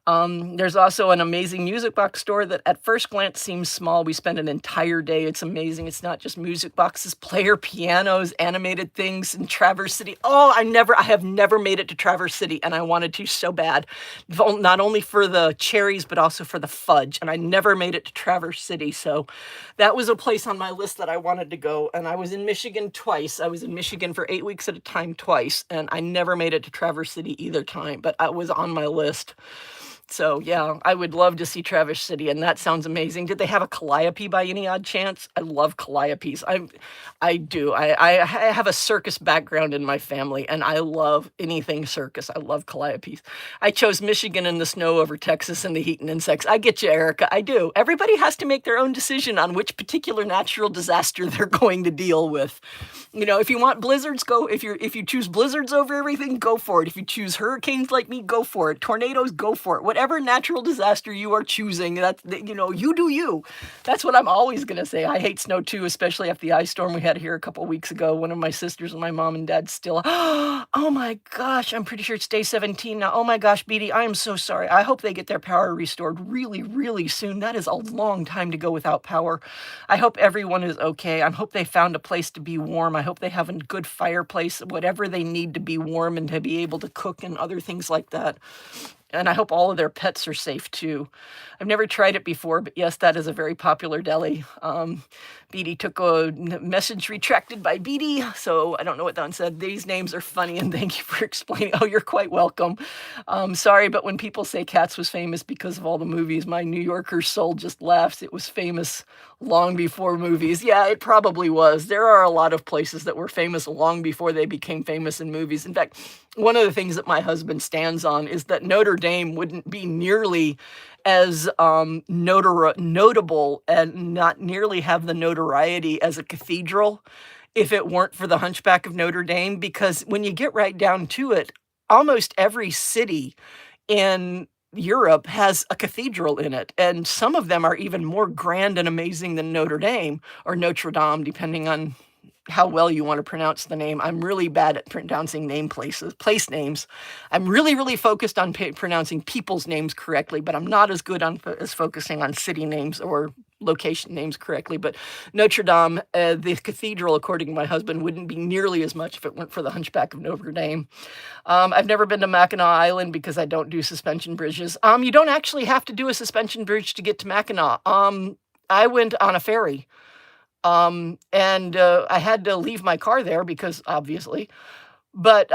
There's also an amazing music box store that at first glance seems small. We spend an entire day. It's amazing. It's not just music boxes, player pianos, animated things in Traverse City. Oh, I have never made it to Traverse City, and I wanted to so bad. Not only for the cherries, but also for the fudge. And I never made it to Traverse City. So that was a place on my list that I wanted to go. And I was in Michigan twice. I was in Michigan for 8 weeks at a time twice. And I never made it to Traverse City either time, but I was on my list. So, yeah, I would love to see Traverse City, and that sounds amazing. Did they have a calliope by any odd chance? I love calliopes. I do. I have a circus background in my family, and I love anything circus. I love calliopes. I chose Michigan in the snow over Texas in the heat and insects. I get you, Erica. I do. Everybody has to make their own decision on which particular natural disaster they're going to deal with. If you want blizzards, go. If you choose blizzards over everything, go for it. If you choose hurricanes like me, go for it. Tornadoes, go for it. Whatever natural disaster you are choosing, you do you. That's what I'm always going to say. I hate snow too, especially after the ice storm we had here a couple weeks ago. One of my sisters and my mom and dad still, oh my gosh, I'm pretty sure it's day 17 now. Oh my gosh, Beatty, I am so sorry. I hope they get their power restored really, really soon. That is a long time to go without power. I hope everyone is okay. I hope they found a place to be warm. I hope they have a good fireplace, whatever they need to be warm and to be able to cook and other things like that. And I hope all of their pets are safe too. I've never tried it before, but yes, that is a very popular deli. Beatty took a message retracted by Beatty, so I don't know what that one said. These names are funny, and thank you for explaining. Oh, you're quite welcome. Sorry, but when people say Katz was famous because of all the movies, my New Yorker soul just laughs. It was famous long before movies. Yeah, it probably was. There are a lot of places that were famous long before they became famous in movies. In fact, one of the things that my husband stands on is that Notre Dame wouldn't be nearly as notable and not nearly have the notoriety as a cathedral if it weren't for the Hunchback of Notre Dame. Because when you get right down to it, almost every city in Europe has a cathedral in it, and some of them are even more grand and amazing than Notre Dame or Notre Dame, depending on how well you want to pronounce the name. I'm really bad at pronouncing place names. I'm really, really focused on pronouncing people's names correctly, but I'm not as good on as focusing on city names or location names correctly. But Notre Dame, the cathedral, according to my husband, wouldn't be nearly as much if it weren't for the Hunchback of Notre Dame. I've never been to Mackinac Island because I don't do suspension bridges. You don't actually have to do a suspension bridge to get to Mackinac. I went on a ferry. And I had to leave my car there because obviously, but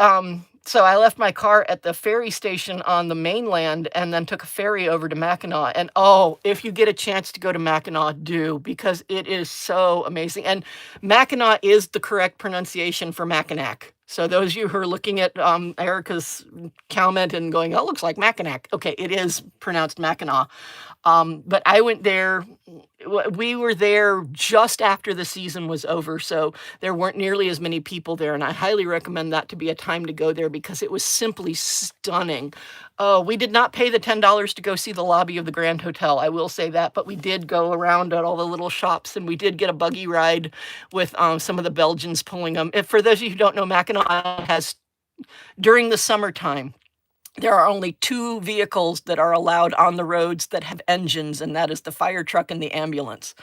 so I left my car at the ferry station on the mainland and then took a ferry over to Mackinac. And oh, if you get a chance to go to Mackinac, do, because it is so amazing. And Mackinac is the correct pronunciation for Mackinac. So those of you who are looking at Erica's comment and going, oh, it looks like Mackinac. Okay, it is pronounced Mackinac. But I went there, we were there just after the season was over, so there weren't nearly as many people there, and I highly recommend that to be a time to go there because it was simply stunning. Oh, we did not pay the $10 to go see the lobby of the Grand Hotel, I will say that, but we did go around at all the little shops, and we did get a buggy ride with some of the Belgians pulling them. And for those of you who don't know, Mackinac Island has, during the summertime, there are only 2 vehicles that are allowed on the roads that have engines, and that is the fire truck and the ambulance.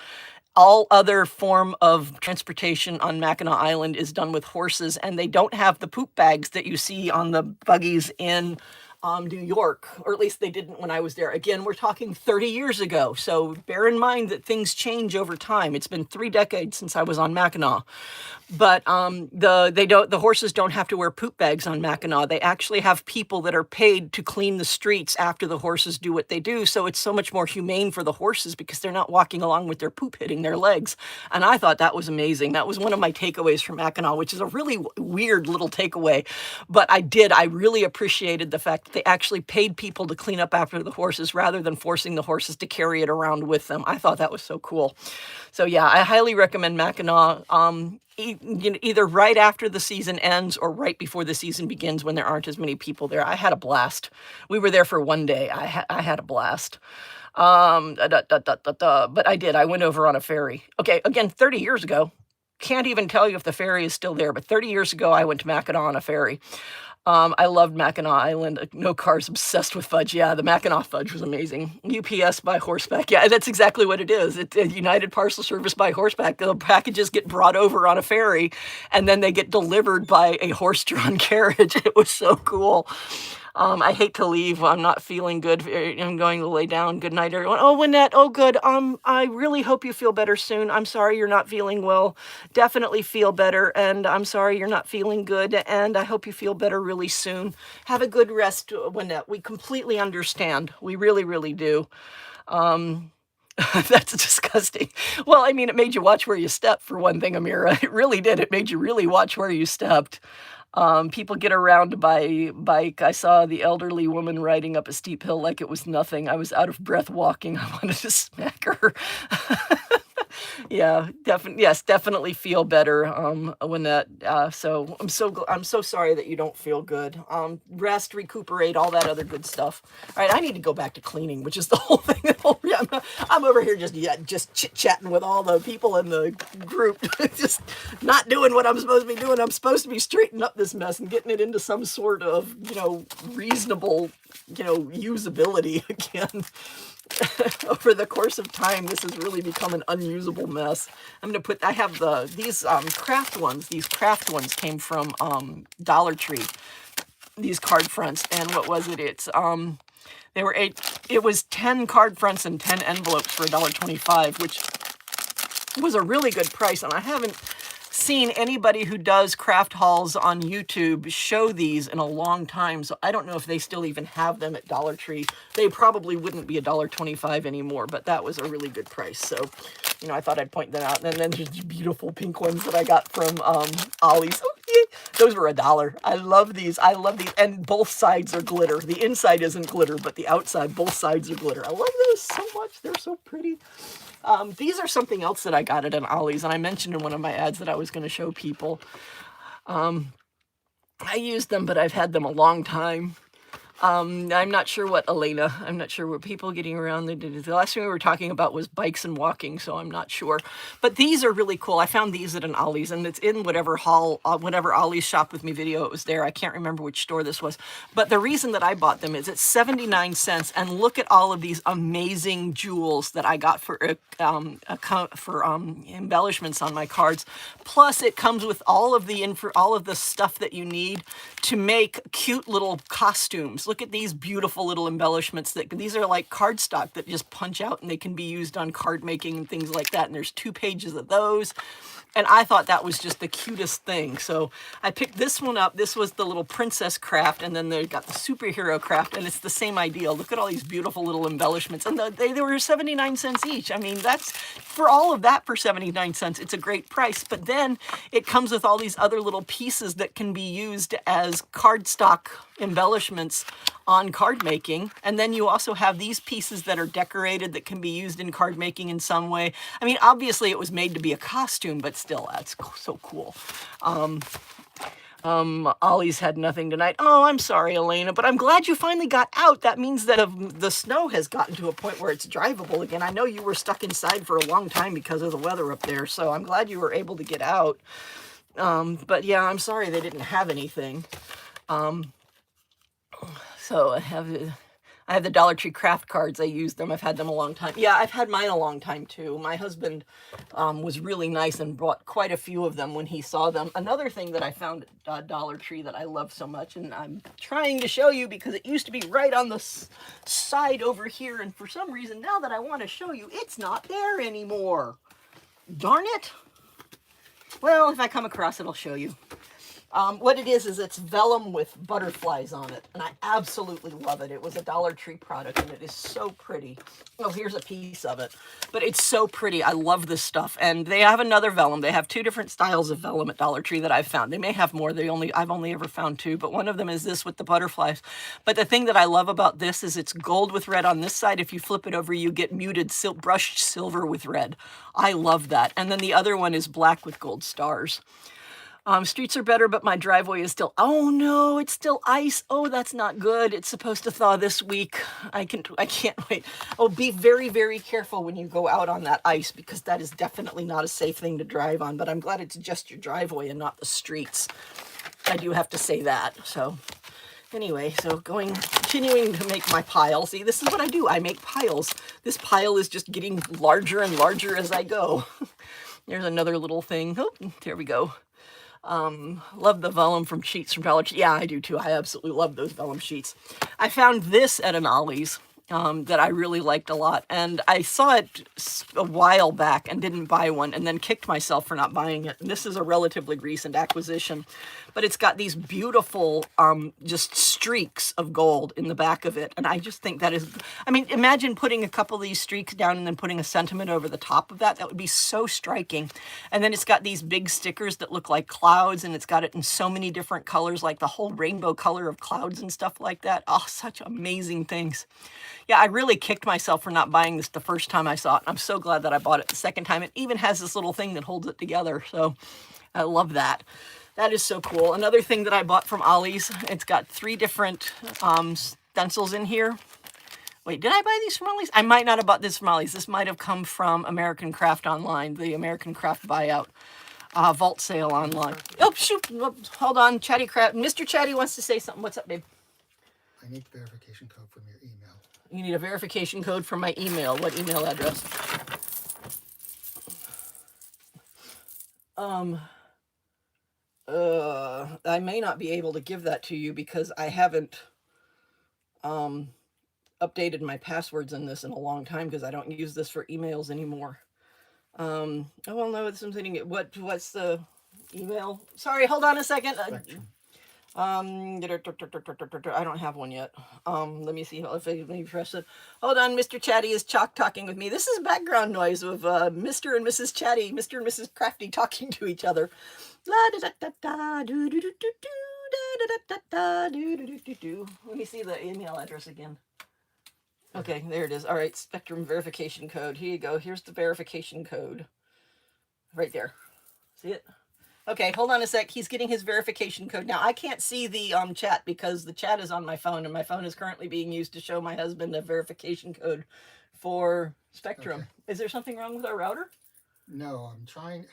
All other form of transportation on Mackinac Island is done with horses, and they don't have the poop bags that you see on the buggies in New York, or at least they didn't when I was there. Again, we're talking 30 years ago, so bear in mind that things change over time. It's been 3 decades since I was on Mackinac. But the horses don't have to wear poop bags on Mackinac. They actually have people that are paid to clean the streets after the horses do what they do. So it's so much more humane for the horses because they're not walking along with their poop hitting their legs. And I thought that was amazing. That was one of my takeaways from Mackinac, which is a really weird little takeaway. But I really appreciated the fact that they actually paid people to clean up after the horses rather than forcing the horses to carry it around with them. I thought that was so cool. So yeah, I highly recommend Mackinac. Either right after the season ends or right before the season begins when there aren't as many people there. I had a blast. We were there for 1 day. I had a blast. But I did. I went over on a ferry. Okay, again, 30 years ago. Can't even tell you if the ferry is still there, but 30 years ago, I went to Mackinac on a ferry. I loved Mackinac Island. No Cars, obsessed with fudge. Yeah, the Mackinac fudge was amazing. UPS by horseback. Yeah, that's exactly what it is. It's a United Parcel Service by horseback. The packages get brought over on a ferry, and then they get delivered by a horse-drawn carriage. It was so cool. I hate to leave. I'm not feeling good. I'm going to lay down. Good night, everyone. Oh, Lynette. Oh, good. I really hope you feel better soon. I'm sorry you're not feeling well. Definitely feel better. And I'm sorry you're not feeling good. And I hope you feel better really soon. Have a good rest, Lynette. We completely understand. We really, really do. That's disgusting. Well, I mean, it made you watch where you stepped, for one thing, Amira. It really did. It made you really watch where you stepped. People get around by bike. I saw the elderly woman riding up a steep hill like it was nothing. I was out of breath walking. I wanted to smack her. Yeah, definitely feel better when that. So I'm so sorry that you don't feel good. Rest, recuperate, all that other good stuff. All right, I need to go back to cleaning, which is the whole thing. I'm over here just chit-chatting with all the people in the group, just not doing what I'm supposed to be doing. I'm supposed to be straightening up this mess and getting it into some sort of reasonable usability again. Over the course of time, this has really become an unusable mess. I have these craft ones. These craft ones came from Dollar Tree. These card fronts, and what was it? It was 10 card fronts and 10 envelopes for $1.25, which was a really good price. And I haven't seen anybody who does craft hauls on YouTube show these in a long time, so I don't know if they still even have them at Dollar Tree. They probably wouldn't be $1.25 anymore, but that was a really good price. So, I thought I'd point that out. And then there's beautiful pink ones that I got from Ollie's. Oh, Those were $1. I love these. I love these. And both sides are glitter. The inside isn't glitter, but the outside, both sides are glitter. I love those so much. They're so pretty. These are something else that I got at an Ollie's, and I mentioned in one of my ads that I was going to show people. I used them, but I've had them a long time. I'm not sure what, Elena, I'm not sure what people getting around. The last thing we were talking about was bikes and walking, so I'm not sure. But these are really cool. I found these at an Ollie's, and it's in whatever haul, whatever Ollie's Shop With Me video it was there. I can't remember which store this was. But the reason that I bought them is it's 79 cents, and look at all of these amazing jewels that I got for embellishments on my cards. Plus, it comes with all of the stuff that you need to make cute little costumes. Look at these beautiful little embellishments. These are like cardstock that just punch out, and they can be used on card making and things like that. And there's 2 pages of those. And I thought that was just the cutest thing. So I picked this one up. This was the little princess craft, and then they got the superhero craft, and it's the same idea. Look at all these beautiful little embellishments. And they were 79 cents each. I mean, that's, for all of that for 79 cents, it's a great price. But then it comes with all these other little pieces that can be used as cardstock embellishments on card making. And then you also have these pieces that are decorated that can be used in card making in some way. I mean, obviously it was made to be a costume, but still, that's so cool. Ollie's had nothing tonight. Oh, I'm sorry, Elena, but I'm glad you finally got out. That means that the snow has gotten to a point where it's drivable again. I know you were stuck inside for a long time because of the weather up there, so I'm glad you were able to get out. But yeah, I'm sorry they didn't have anything. So I have the Dollar Tree craft cards. I use them. I've had them a long time. Yeah, I've had mine a long time too. My husband was really nice and brought quite a few of them when he saw them. Another thing that I found at Dollar Tree that I love so much, and I'm trying to show you because it used to be right on the side over here, and for some reason now that I want to show you, it's not there anymore. Darn it. Well, if I come across it, I'll show you. What it is it's vellum with butterflies on it, and I absolutely love it. It was a Dollar Tree product, and it is so pretty. Oh, here's a piece of it, but it's so pretty. I love this stuff, and they have another vellum. They have 2 different styles of vellum at Dollar Tree that I've found. They may have more. I've only ever found 2, but one of them is this with the butterflies. But the thing that I love about this is it's gold with red on this side. If you flip it over, you get muted brushed silver with red. I love that. And then the other one is black with gold stars. Streets are better, but my driveway is still, oh no, it's still ice. Oh, that's not good. It's supposed to thaw this week. I can't wait. Oh, be very, very careful when you go out on that ice, because that is definitely not a safe thing to drive on, but I'm glad it's just your driveway and not the streets. I do have to say that. So anyway, continuing to make my pile. See, this is what I do. I make piles. This pile is just getting larger and larger as I go. There's another little thing. Oh, there we go. Love the vellum from sheets from Dollar Tree. Yeah, I do too. I absolutely love those vellum sheets. I found this at an Ollie's that I really liked a lot, and I saw it a while back and didn't buy one, and then kicked myself for not buying it. And this is a relatively recent acquisition, but it's got these beautiful just streaks of gold in the back of it, and I just think that is, I mean, imagine putting a couple of these streaks down and then putting a sentiment over the top of that. That would be so striking. And then it's got these big stickers that look like clouds, and it's got it in so many different colors, like the whole rainbow color of clouds and stuff like that. Oh, such amazing things. Yeah, I really kicked myself for not buying this the first time I saw it. I'm so glad that I bought it the second time. It even has this little thing that holds it together, so I love that. That is so cool. Another thing that I bought from Ollie's, it's got 3 different stencils in here. Wait, did I buy these from Ollie's? I might not have bought this from Ollie's. This might have come from American Craft Online, the American Craft buyout vault sale online. Oh, shoot. Hold on, Chatty Crafty. Mr. Chatty wants to say something. What's up, babe? I need verification code from your email. You need a verification code from my email. What email address? I may not be able to give that to you because I haven't updated my passwords in this in a long time, because I don't use this for emails anymore. Oh, well, no, it's something. What's the email? Sorry, hold on a second. I don't have one yet. Let me see if I can press it. Hold on, Mr. Chatty is talking with me. This is background noise of Mr. and Mrs. Chatty, Mr. and Mrs. Crafty talking to each other. La da da da da do do do do do da da da da do do do do do. Let me see the email address again. Okay, there it is. All right, Spectrum verification code. Here you go. Here's the verification code. Right there. See it? Okay, hold on a sec. He's getting his verification code. Now, I can't see the chat because the chat is on my phone, and my phone is currently being used to show my husband a verification code for Spectrum. Okay. Is there something wrong with our router? No, I'm trying.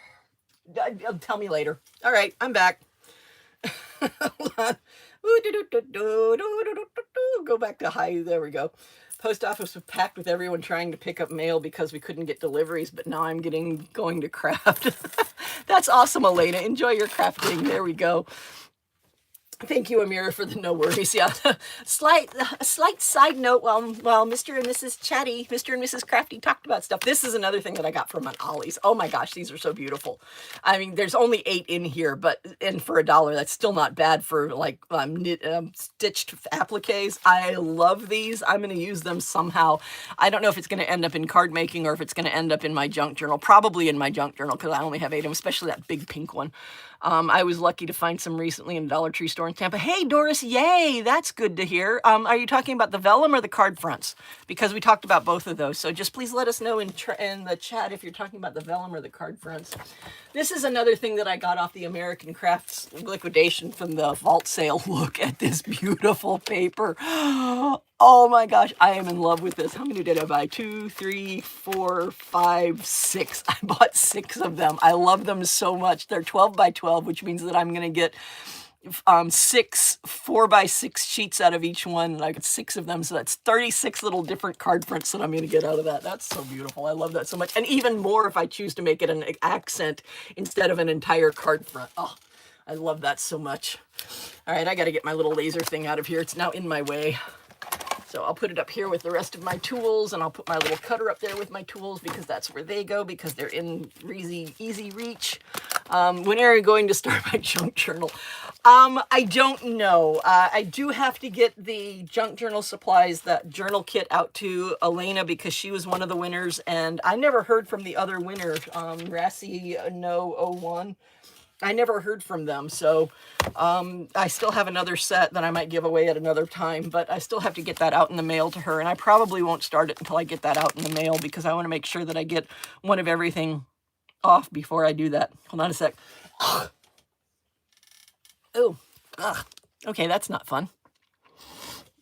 Tell me later. All right, I'm back. Hold on. Go back to high. There we go. Post office was packed with everyone trying to pick up mail because we couldn't get deliveries, but now I'm going to craft. That's awesome, Elena. Enjoy your crafting. There we go. Thank you, Amira, for the no worries. Yeah, a slight side note. While Mr. and Mrs. Chatty, Mr. and Mrs. Crafty talked about stuff. This is another thing that I got from an Ollie's. Oh my gosh, these are so beautiful. I mean, there's only 8 in here, and for $1, that's still not bad for like stitched appliques. I love these. I'm going to use them somehow. I don't know if it's going to end up in card making or if it's going to end up in my junk journal. Probably in my junk journal because I only have 8 of them, especially that big pink one. I was lucky to find some recently in a Dollar Tree store in Tampa. Hey, Doris, yay, that's good to hear. Are you talking about the vellum or the card fronts? Because we talked about both of those. So just please let us know in the chat if you're talking about the vellum or the card fronts. This is another thing that I got off the American Crafts liquidation from the vault sale. Look at this beautiful paper. Oh my gosh, I am in love with this. How many did I buy? 2, 3, 4, 5, 6. I bought 6 of them. I love them so much. They're 12 by 12, which means that I'm going to get 6 4x6 sheets out of each one, and I got 6 of them, so that's 36 little different card fronts that I'm going to get out of that. That's so beautiful. I love that so much, and even more if I choose to make it an accent instead of an entire card front. Oh, I love that so much. All right, I got to get my little laser thing out of here. It's now in my way. So I'll put it up here with the rest of my tools, and I'll put my little cutter up there with my tools because that's where they go, because they're in easy reach. When are you going to start my junk journal? I don't know. I do have to get the junk journal supplies, that journal kit, out to Elena because she was one of the winners, and I never heard from the other winner, Rassi No 01. I never heard from them, so I still have another set that I might give away at another time, but I still have to get that out in the mail to her, and I probably won't start it until I get that out in the mail because I want to make sure that I get one of everything off before I do that. Hold on a sec. Oh, okay, that's not fun.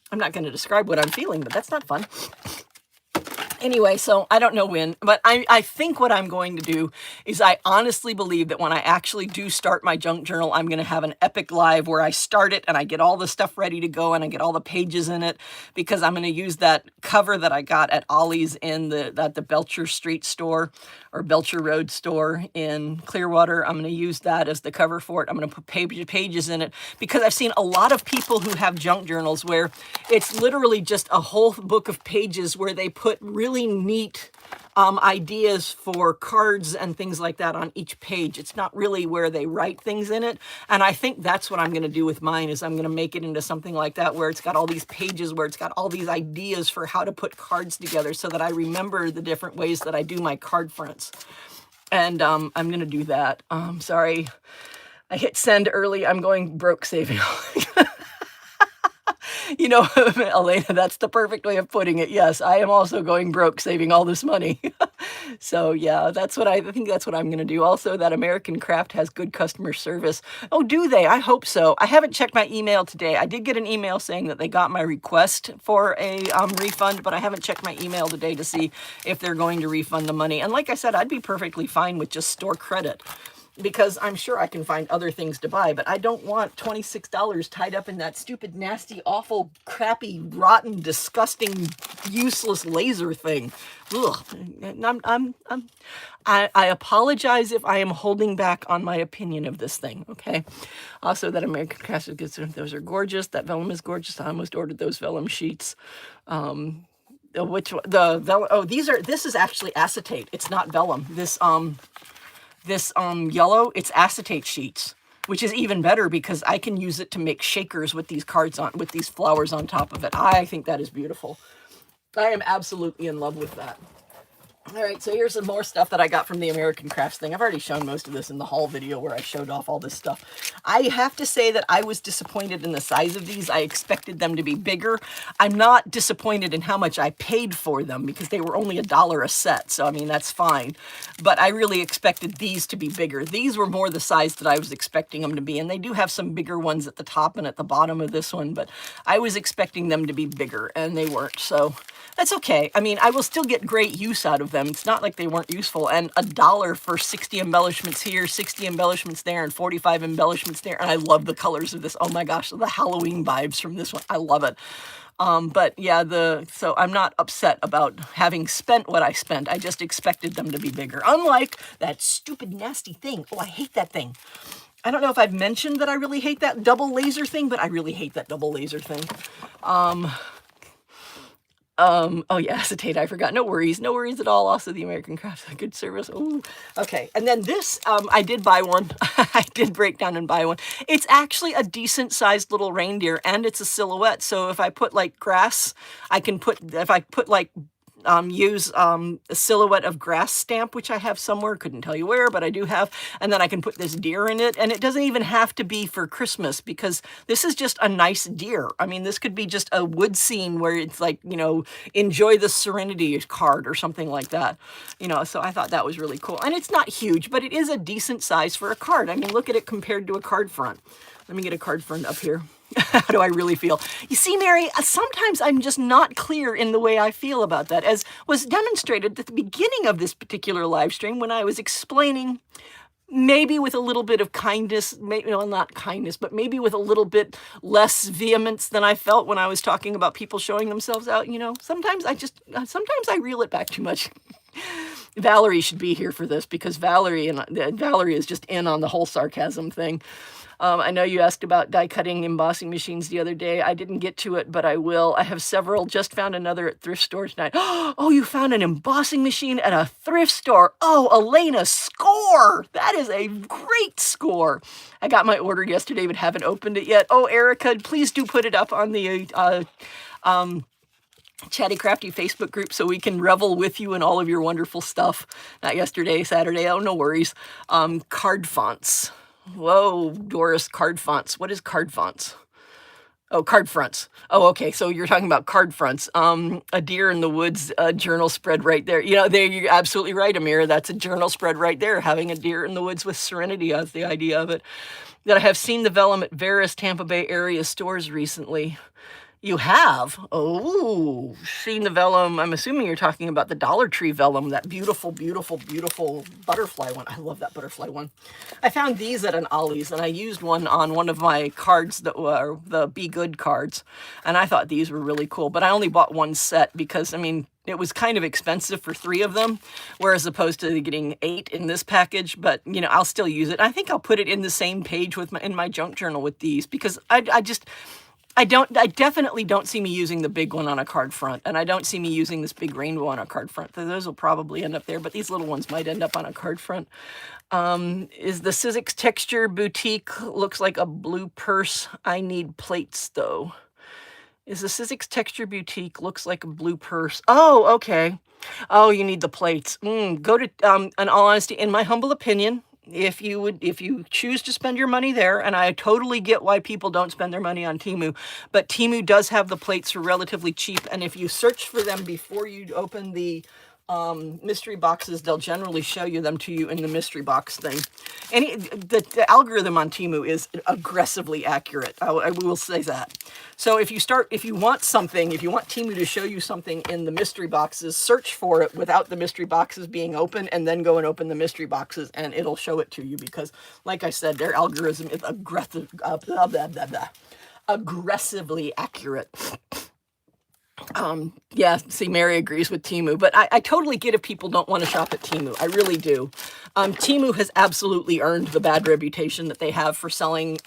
I'm not going to describe what I'm feeling, but that's not fun. Anyway, so I don't know when, but I think what I'm going to do is I honestly believe that when I actually do start my junk journal, I'm going to have an epic live where I start it and I get all the stuff ready to go and I get all the pages in it, because I'm going to use that cover that I got at Ollie's in the Belcher Street store or Belcher Road store in Clearwater. I'm going to use that as the cover for it. I'm going to put pages in it because I've seen a lot of people who have junk journals where it's literally just a whole book of pages where they put really neat ideas for cards and things like that on each page. It's not really where they write things in it. And I think that's what I'm going to do with mine, is I'm going to make it into something like that where it's got all these pages, where it's got all these ideas for how to put cards together so that I remember the different ways that I do my card fronts. And I'm going to do that. Sorry, I hit send early. I'm going broke saving. You know, Elena, that's the perfect way of putting it. Yes, I am also going broke saving all this money. So yeah, that's what I think that's what I'm going to do. Also, that American Craft has good customer service. Oh, do they? I hope so. I haven't checked my email today. I did get an email saying that they got my request for a refund, but I haven't checked my email today to see if they're going to refund the money. And like I said, I'd be perfectly fine with just store credit, because I'm sure I can find other things to buy, but I don't want $26 tied up in that stupid, nasty, awful, crappy, rotten, disgusting, useless laser thing. Ugh. I apologize if I am holding back on my opinion of this thing, okay? Also, that American Craft goods, those are gorgeous. That vellum is gorgeous. I almost ordered those vellum sheets. Which the vellum? Oh, this is actually acetate. It's not vellum. This yellow, it's acetate sheets, which is even better because I can use it to make shakers with these cards on, with these flowers on top of it. I think that is beautiful. I am absolutely in love with that. All right, so here's some more stuff that I got from the American Crafts thing. I've already shown most of this in the haul video where I showed off all this stuff. I have to say that I was disappointed in the size of these. I expected them to be bigger. I'm not disappointed in how much I paid for them because they were only $1 a set. So, I mean, that's fine. But I really expected these to be bigger. These were more the size that I was expecting them to be. And they do have some bigger ones at the top and at the bottom of this one. But I was expecting them to be bigger and they weren't. So that's okay. I mean, I will still get great use out of them. It's not like they weren't useful. And $1 for 60 embellishments here, 60 embellishments there, and 45 embellishments there. And I love the colors of this. Oh my gosh, the Halloween vibes from this one. I love it. But yeah, so I'm not upset about having spent what I spent. I just expected them to be bigger. Unlike that stupid, nasty thing. Oh, I hate that thing. I don't know if I've mentioned that I really hate that double laser thing, but I really hate that double laser thing. Oh yeah, acetate, I forgot. No worries at all. Also the American Crafts, good service. Ooh. Okay, and then this, I did buy one. I did break down and buy one. It's actually a decent sized little reindeer and it's a silhouette. So if I put like grass, if I put like use a silhouette of grass stamp, which I have somewhere, couldn't tell you where, but I do have, and then I can put this deer in it, and it doesn't even have to be for Christmas, because this is just a nice deer. I mean, this could be just a wood scene where it's like, you know, enjoy the serenity card or something like that, you know, so I thought that was really cool. And it's not huge, but it is a decent size for a card. I mean, look at it compared to a card front. Let me get a card front up here. How do I really feel? You see, Mary, sometimes I'm just not clear in the way I feel about that, as was demonstrated at the beginning of this particular live stream when I was explaining, maybe with a little bit of kindness, maybe, well, not kindness, but maybe with a little bit less vehemence than I felt when I was talking about people showing themselves out. You know, sometimes I reel it back too much. Valerie should be here for this, because Valerie is just in on the whole sarcasm thing. I know you asked about die cutting embossing machines the other day. I didn't get to it, but I will. I have several. Just found another at thrift store tonight. Oh, you found an embossing machine at a thrift store. Oh, Elena, score! That is a great score. I got my order yesterday, but haven't opened it yet. Oh, Erica, please do put it up on the Chatty Crafty Facebook group so we can revel with you in all of your wonderful stuff. Not yesterday, Saturday. Oh, no worries. Card fonts. Whoa, Doris, card fonts. What is card fonts? Oh, card fronts. Oh, okay. So you're talking about card fronts. A deer in the woods journal spread right there. You know, you're absolutely right, Amira. That's a journal spread right there. Having a deer in the woods with serenity. That's the idea of it. That I have seen the vellum at various Tampa Bay area stores recently. You have? Oh, seen the vellum. I'm assuming you're talking about the Dollar Tree vellum, that beautiful, beautiful, beautiful butterfly one. I love that butterfly one. I found these at an Ollie's, and I used one on one of my cards that were the Be Good cards, and I thought these were really cool, but I only bought one set because, I mean, it was kind of expensive for 3 of them, whereas opposed to getting 8 in this package, but, you know, I'll still use it. I think I'll put it in the same page with in my junk journal with these, because I definitely don't see me using the big one on a card front, and I don't see me using this big rainbow on a card front. Those will probably end up there, but these little ones might end up on a card front. Is the Sizzix Texture Boutique looks like a blue purse? I need plates, though. Is the Sizzix Texture Boutique looks like a blue purse? Oh, okay. Oh, you need the plates. Go to, in all honesty, in my humble opinion, if you choose to spend your money there, and I totally get why people don't spend their money on Temu, but Temu does have the plates for relatively cheap, and if you search for them before you open the mystery boxes, they'll generally show you them to you in the mystery box thing. The algorithm on Temu is aggressively accurate. I will say that. So if you want Temu to show you something in the mystery boxes, search for it without the mystery boxes being open, and then go and open the mystery boxes, and it'll show it to you, because, like I said, their algorithm is aggressively accurate. Yeah, see, Mary agrees with Temu, but I totally get if people don't want to shop at Temu. I really do. Temu has absolutely earned the bad reputation that they have for selling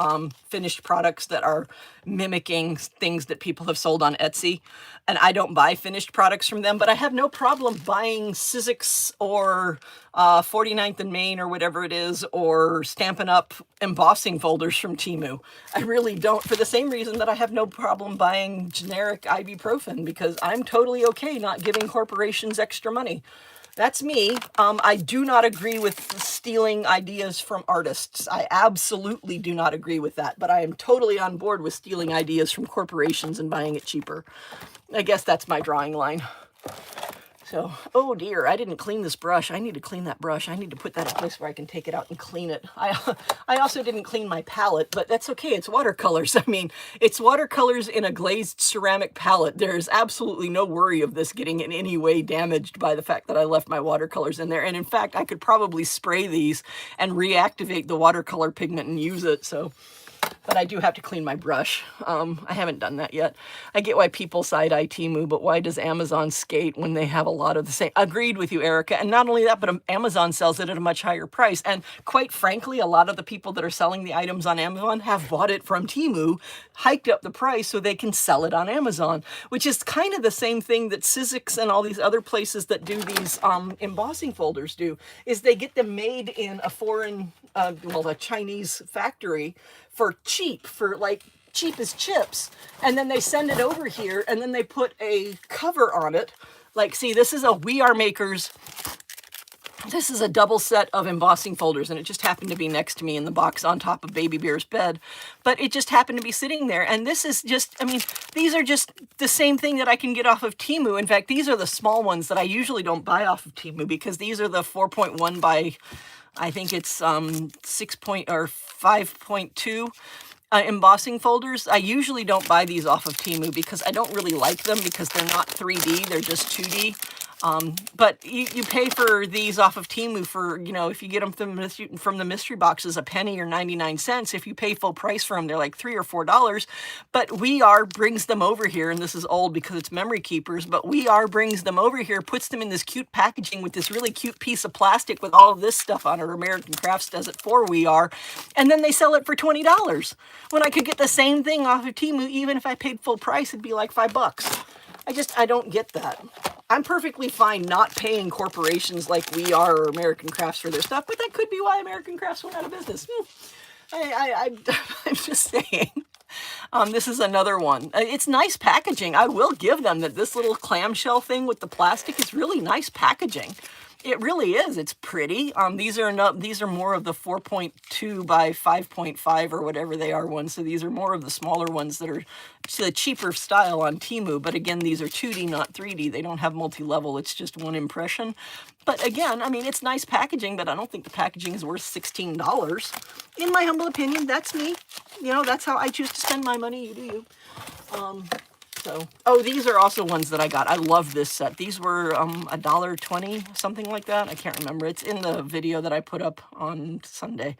finished products that are mimicking things that people have sold on Etsy. And I don't buy finished products from them, but I have no problem buying Sizzix or 49th and Main or whatever it is, or Stampin' Up! Embossing folders from Temu. I really don't, for the same reason that I have no problem buying generic ibuprofen, because I'm totally okay not giving corporations extra money. That's me. I do not agree with stealing ideas from artists. I absolutely do not agree with that, but I am totally on board with stealing ideas from corporations and buying it cheaper. I guess that's my drawing line. So, oh dear, I didn't clean this brush. I need to clean that brush. I need to put that in a place where I can take it out and clean it. I also didn't clean my palette, but that's okay. It's watercolors. I mean, it's watercolors in a glazed ceramic palette. There's absolutely no worry of this getting in any way damaged by the fact that I left my watercolors in there. And in fact, I could probably spray these and reactivate the watercolor pigment and use it. So, but I do have to clean my brush. I haven't done that yet. I get why people side-eye Temu, but why does Amazon skate when they have a lot of the same? Agreed with you, Erica. And not only that, but Amazon sells it at a much higher price. And quite frankly, a lot of the people that are selling the items on Amazon have bought it from Temu, hiked up the price so they can sell it on Amazon, which is kind of the same thing that Sizzix and all these other places that do these embossing folders do, is they get them made in a foreign, well, a Chinese factory for cheap, for like cheap as chips, and then they send it over here and then they put a cover on it. Like, see, this is a We Are Makers, this is a double set of embossing folders, and it just happened to be next to me in the box on top of Baby Bear's bed, but it just happened to be sitting there. And this is just, I mean, these are just the same thing that I can get off of Temu. In fact, these are the small ones that I usually don't buy off of Temu, because these are the 4.1 by, I think it's 5.2 embossing folders. I usually don't buy these off of Temu because I don't really like them, because they're not 3D, they're just 2D. But you pay for these off of Temu for, you know, if you get them from the mystery boxes, a penny or 99 cents. If you pay full price for them, they're like $3 or $4. But We Are brings them over here, and this is old because it's memory keepers, but We Are brings them over here, puts them in this cute packaging with this really cute piece of plastic with all of this stuff on it. American Crafts does it for We Are, and then they sell it for $20. When I could get the same thing off of Temu, even if I paid full price, it'd be like $5. I don't get that. I'm perfectly fine not paying corporations like We Are or American Crafts for their stuff, but that could be why American Crafts went out of business. I'm just saying. This is another one. It's nice packaging. I will give them that this little clamshell thing with the plastic is really nice packaging. It really is. It's pretty. These are more of the 4.2 by 5.5 or whatever they are ones. So these are more of the smaller ones that are the cheaper style on Temu. But again, these are 2D, not 3D. They don't have multi-level. It's just one impression. But again, I mean, it's nice packaging, but I don't think the packaging is worth $16. In my humble opinion, that's me. You know, that's how I choose to spend my money. You do you. So, oh, these are also ones that I got. I love this set. These were $1.20, something like that. I can't remember. It's in the video that I put up on Sunday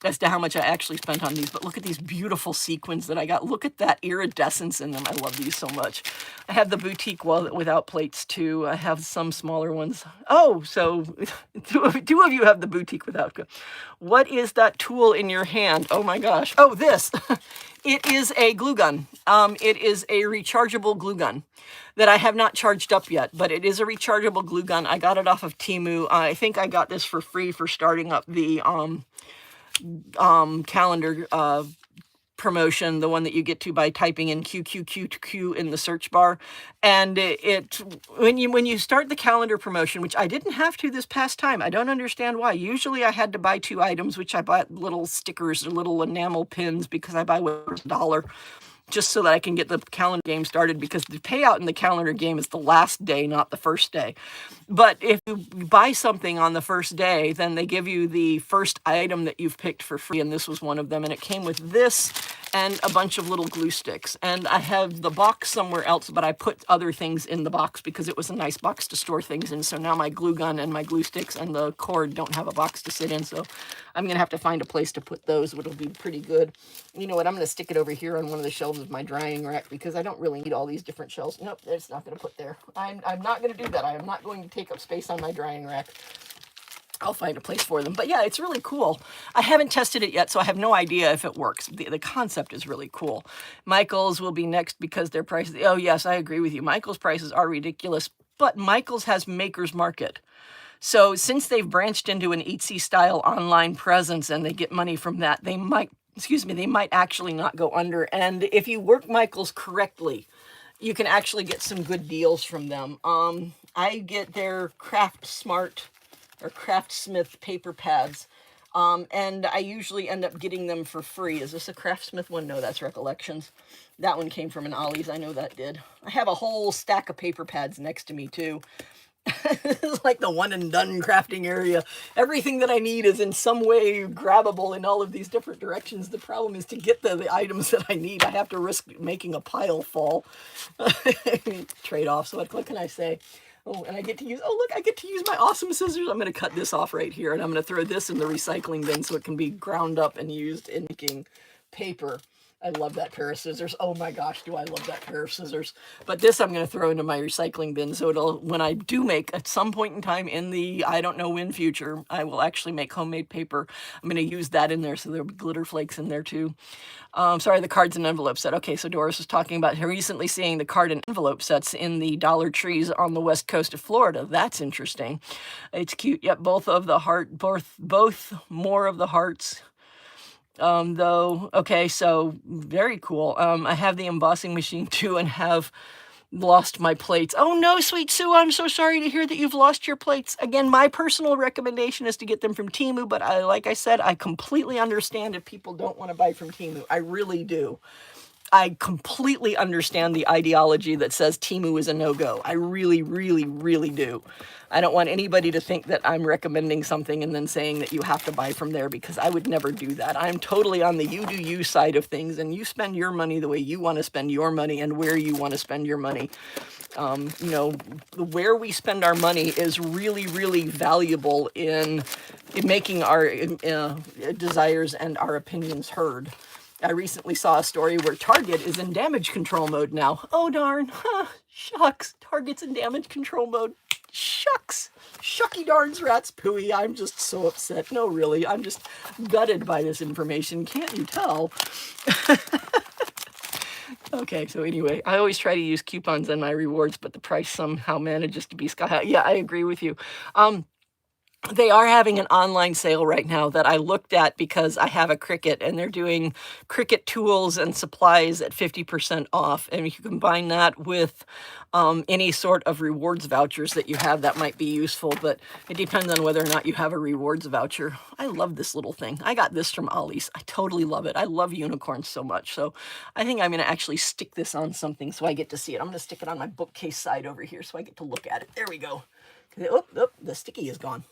as to how much I actually spent on these. But look at these beautiful sequins that I got. Look at that iridescence in them. I love these so much. I have the boutique without plates too. I have some smaller ones. Oh, so two of you have the boutique without. What is that tool in your hand? Oh my gosh. Oh, this. It is a glue gun. It is a rechargeable glue gun that I have not charged up yet, but it is a rechargeable glue gun. I got it off of Temu. I think I got this for free for starting up the calendar promotion, the one that you get to by typing in QQQQ in the search bar. And when you start the calendar promotion, which I didn't have to this past time, I don't understand why. Usually I had to buy 2 items, which I bought little stickers or little enamel pins because I buy $1, just so that I can get the calendar game started, because the payout in the calendar game is the last day, not the first day. But if you buy something on the first day, then they give you the first item that you've picked for free, and this was one of them, and it came with this and a bunch of little glue sticks. And I have the box somewhere else, but I put other things in the box because it was a nice box to store things in. So now my glue gun and my glue sticks and the cord don't have a box to sit in, so I'm going to have to find a place to put those, which will be pretty good. You know what, I'm going to stick it over here on one of the shelves of my drying rack, because I don't really need all these different shelves. Nope, it's not going to put there. I'm not going to do that. I am not going to take up space on my drying rack. I'll find a place for them. But yeah, it's really cool. I haven't tested it yet, so I have no idea if it works. The concept is really cool. Michael's will be next because their prices... Oh, yes, I agree with you. Michael's prices are ridiculous, but Michael's has Maker's Market. So since they've branched into an Etsy style online presence and they get money from that, they might actually not go under. And if you work Michael's correctly, you can actually get some good deals from them. I get their Craft Smart or Craftsmith paper pads. And I usually end up getting them for free. Is this a Craftsmith one? No, that's Recollections. That one came from an Ollie's. I know that did. I have a whole stack of paper pads next to me, too. It's like the one and done crafting area. Everything that I need is in some way grabbable in all of these different directions. The problem is to get the items that I need, I have to risk making a pile fall. Trade-offs. What can I say? Oh, and I get to use, oh look, I get to use my awesome scissors. I'm going to cut this off right here, and I'm going to throw this in the recycling bin so it can be ground up and used in making paper. I love that pair of scissors. Oh my gosh, do I love that pair of scissors. But this I'm going to throw into my recycling bin, so it'll, when I do make, at some point in time in the, I don't know when future, I will actually make homemade paper. I'm going to use that in there, so there'll be glitter flakes in there too. Sorry, the cards and envelope set. Okay, so Doris was talking about recently seeing the card and envelope sets in the Dollar Trees on the west coast of Florida. That's interesting. It's cute. Yep, both more of the hearts. Though, okay, so very cool. I have the embossing machine too and have lost my plates. Oh no, sweet Sue, I'm so sorry to hear that you've lost your plates. Again, my personal recommendation is to get them from Temu, but like I said, I completely understand if people don't want to buy from Temu. I really do. I completely understand the ideology that says Temu is a no-go. I really, really, really do. I don't want anybody to think that I'm recommending something and then saying that you have to buy from there, because I would never do that. I'm totally on the you do you side of things, and you spend your money the way you want to spend your money and where you want to spend your money. You know, where we spend our money is really, really valuable in making our desires and our opinions heard. I recently saw a story where Target is in damage control mode now. Oh darn, shucks, Target's in damage control mode. Shucks, shucky darns rats pooey. I'm just so upset. No, really, I'm just gutted by this information. Can't you tell? Okay, so anyway, I always try to use coupons on my rewards, but the price somehow manages to be sky high. Yeah, I agree with you. They are having an online sale right now that I looked at because I have a Cricut, and they're doing Cricut tools and supplies at 50% off. And if you combine that with any sort of rewards vouchers that you have, that might be useful, but it depends on whether or not you have a rewards voucher. I love this little thing. I got this from Ollie's. I totally love it. I love unicorns so much. So I think I'm going to actually stick this on something so I get to see it. I'm going to stick it on my bookcase side over here so I get to look at it. There we go. Oh, the sticky is gone.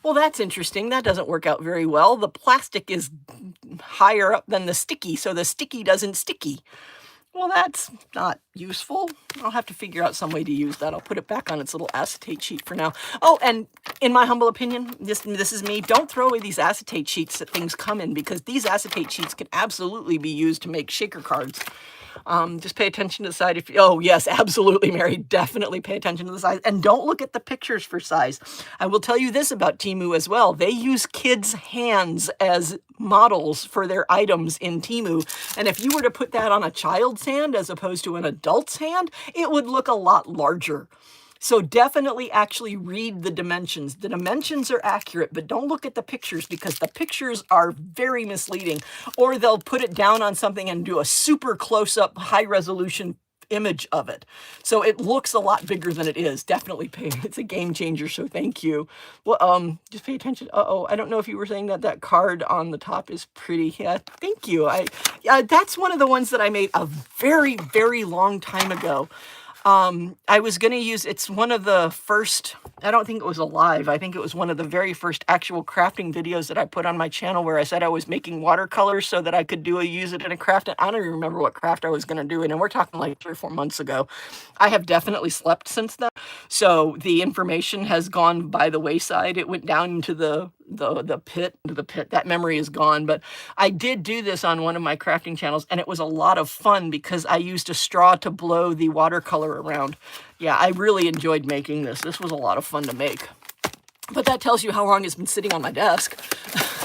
Well, that's interesting. That doesn't work out very well. The plastic is higher up than the sticky, so the sticky doesn't sticky. Well, that's not useful. I'll have to figure out some way to use that. I'll put it back on its little acetate sheet for now. Oh, and in my humble opinion, this is me, don't throw away these acetate sheets that things come in, because these acetate sheets can absolutely be used to make shaker cards. Just pay attention to the side. Oh yes, absolutely, Mary, definitely pay attention to the size, and don't look at the pictures for size. I will tell you this about Temu as well. They use kids' hands as models for their items in Temu, and if you were to put that on a child's hand as opposed to an adult's hand, it would look a lot larger. So definitely actually read the dimensions. The dimensions are accurate, but don't look at the pictures, because the pictures are very misleading. Or they'll put it down on something and do a super close-up, high-resolution image of it. So it looks a lot bigger than it is. Definitely it's a game changer, so thank you. Well, just pay attention. Uh-oh, I don't know if you were saying that that card on the top is pretty. Yeah, thank you. That's one of the ones that I made a very, very long time ago. I was going to use, it's one of the first, I don't think it was alive. I think it was one of the very first actual crafting videos that I put on my channel, where I said I was making watercolors so that I could use it in a craft. I don't even remember what craft I was going to do. And we're talking like 3 or 4 months ago. I have definitely slept since then. So the information has gone by the wayside. It went down into the pit. That memory is gone. But I did do this on one of my crafting channels, and it was a lot of fun because I used a straw to blow the watercolor around. Yeah, I really enjoyed making this. This was a lot of fun to make. But that tells you how long it's been sitting on my desk.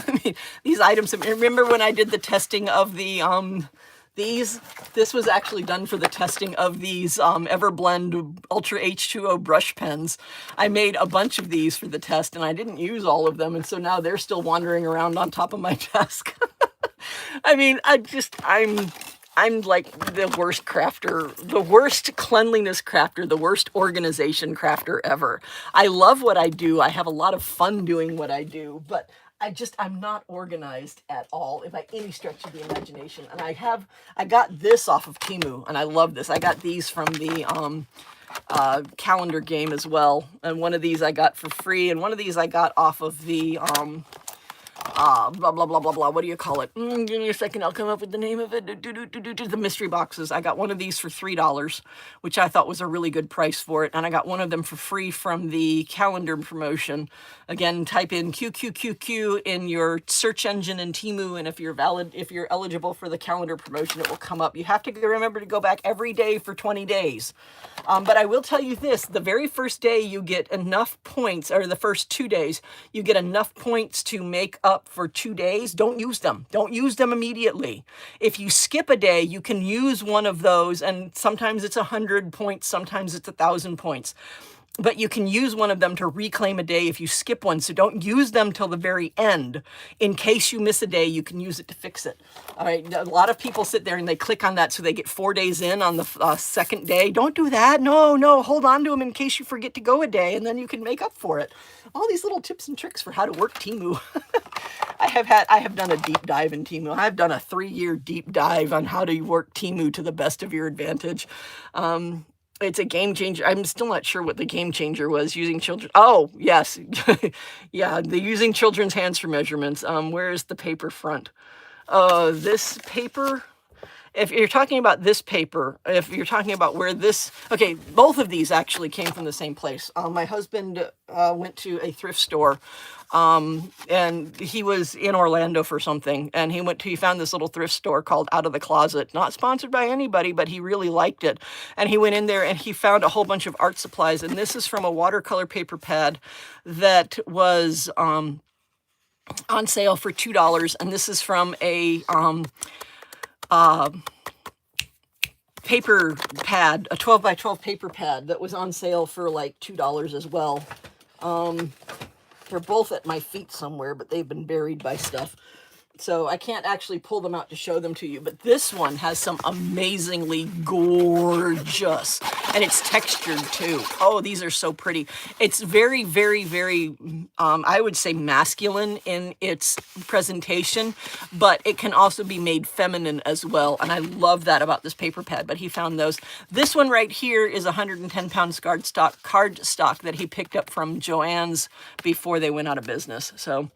I mean, these items, remember when I did the testing of the this was actually done for the testing of these Everblend Ultra H2O brush pens. I made a bunch of these for the test, and I didn't use all of them, and so now they're still wandering around on top of my desk. I mean, I'm like the worst crafter, the worst cleanliness crafter, the worst organization crafter ever. I love what I do. I have a lot of fun doing what I do, but I'm not organized at all, by any stretch of the imagination. And I got this off of Temu, and I love this. I got these from the calendar game as well. And one of these I got for free, and one of these I got off of the blah blah blah blah blah. What do you call it? Give me a second. I'll come up with the name of it. The mystery boxes. I got one of these for $3, which I thought was a really good price for it, and I got one of them for free from the calendar promotion. Again, type in QQQQ in your search engine in Temu, and if you're eligible for the calendar promotion, it will come up. You have to remember to go back every day for 20 days. But I will tell you this, the very first day you get enough points, or the first 2 days, you get enough points to make up for 2 days. Don't use them. Don't use them immediately. If you skip a day, you can use one of those, and sometimes it's 100 points, sometimes it's 1,000 points. But you can use one of them to reclaim a day if you skip one. So don't use them till the very end. In case you miss a day, you can use it to fix it. All right. A lot of people sit there and they click on that so they get 4 days in on the second day. Don't do that. No. Hold on to them in case you forget to go a day, and then you can make up for it. All these little tips and tricks for how to work Temu. I have done a deep dive in Temu. I've done a 3-year deep dive on how to work Temu to the best of your advantage. It's a game changer. I'm still not sure what the game changer was. Using children. Oh, yes. Yeah, the using children's hands for measurements. Where is the paper front? This paper. If you're talking about this paper, if you're talking about where this, okay, both of these actually came from the same place. My husband went to a thrift store, and he was in Orlando for something, and he found this little thrift store called Out of the Closet. Not sponsored by anybody, but he really liked it. And he went in there and he found a whole bunch of art supplies, and this is from a watercolor paper pad that was on sale for $2, and this is from a paper pad, a 12 by 12 paper pad that was on sale for like $2 as well. They're both at my feet somewhere, but they've been buried by stuff. So I can't actually pull them out to show them to you, but this one has some amazingly gorgeous, and it's textured too. Oh, these are so pretty. It's very, very, very, I would say masculine in its presentation, but it can also be made feminine as well. And I love that about this paper pad, but he found those. This one right here is 110-pound cardstock that he picked up from Joann's before they went out of business. So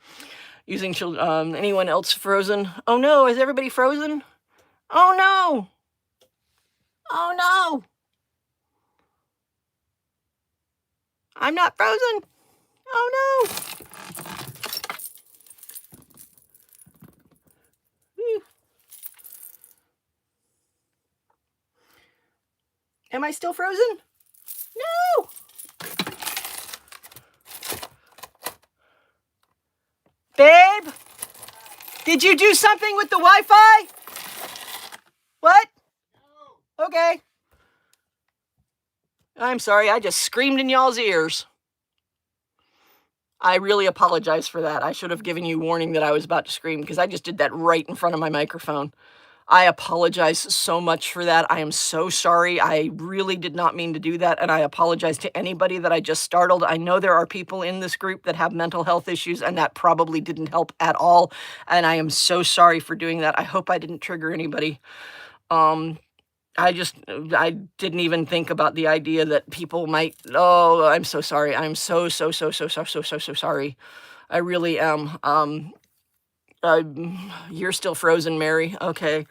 using children, anyone else frozen? Oh no, is everybody frozen? Oh no! Oh no! I'm not frozen! Oh no! Am I still frozen? No! Babe? Did you do something with the Wi-Fi? What? No. Okay. I'm sorry, I just screamed in y'all's ears. I really apologize for that. I should have given you warning that I was about to scream, because I just did that right in front of my microphone. I apologize so much for that. I am so sorry. I really did not mean to do that, and I apologize to anybody that I just startled. I know there are people in this group that have mental health issues, and that probably didn't help at all, and I am so sorry for doing that. I hope I didn't trigger anybody. I didn't even think about the idea that people might, oh, I'm so sorry. I'm so sorry. I really am. You're still frozen, Mary. Okay.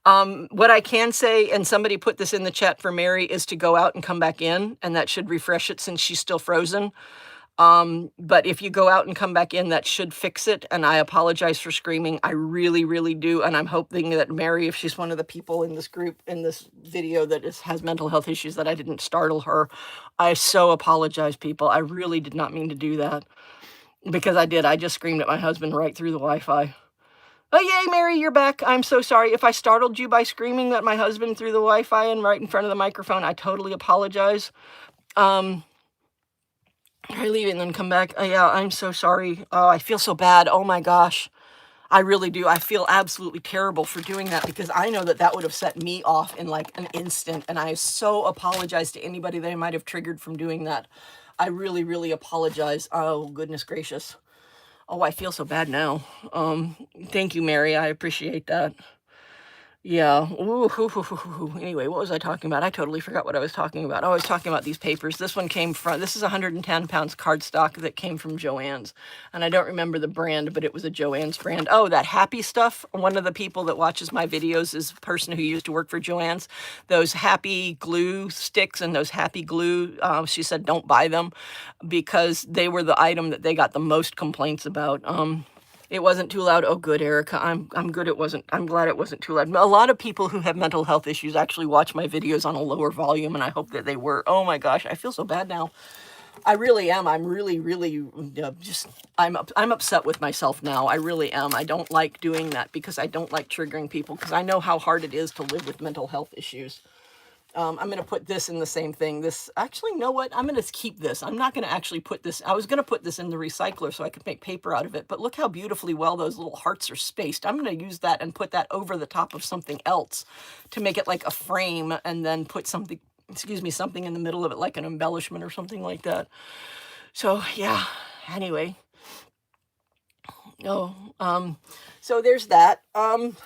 What I can say, and somebody put this in the chat for Mary, is to go out and come back in, and that should refresh it since she's still frozen. But if you go out and come back in, that should fix it. And I apologize for screaming. I really, really do. And I'm hoping that Mary, if she's one of the people in this group, in this video that has mental health issues, that I didn't startle her. I so apologize, people. I really did not mean to do that. Because I did. I just screamed at my husband right through the Wi-Fi. Oh, yay, Mary, you're back. I'm so sorry. If I startled you by screaming at my husband through the Wi-Fi and right in front of the microphone, I totally apologize. I leave it and then come back. Yeah, I'm so sorry. Oh, I feel so bad. Oh, my gosh. I really do. I feel absolutely terrible for doing that because I know that that would have set me off in like an instant. And I so apologize to anybody that I might have triggered from doing that. I really, really apologize. Oh, goodness gracious. Oh, I feel so bad now. Thank you, Mary. I appreciate that. Yeah. Ooh, hoo, hoo, hoo, hoo, hoo. Anyway, what was I talking about? I totally forgot what I was talking about. Oh, I was talking about these papers. This one came from, this is 110 pounds cardstock that came from Joann's. And I don't remember the brand, but it was a Joann's brand. Oh, that happy stuff. One of the people that watches my videos is a person who used to work for Joann's. Those happy glue sticks and those happy glue, she said, don't buy them because they were the item that they got the most complaints about. It wasn't too loud. Oh, good, Erica. I'm good. It wasn't. I'm glad it wasn't too loud. A lot of people who have mental health issues actually watch my videos on a lower volume, and I hope that they were. Oh my gosh, I feel so bad now. I really am. I'm really, really I'm upset with myself now. I really am. I don't like doing that because I don't like triggering people because I know how hard it is to live with mental health issues. I'm going to put this in the same thing. This, actually, you know what? I'm going to keep this. I'm not going to actually put this. I was going to put this in the recycler so I could make paper out of it. But look how beautifully well those little hearts are spaced. I'm going to use that and put that over the top of something else to make it like a frame and then put something, excuse me, something in the middle of it like an embellishment or something like that. So, yeah. Anyway. Oh, so there's that. I'm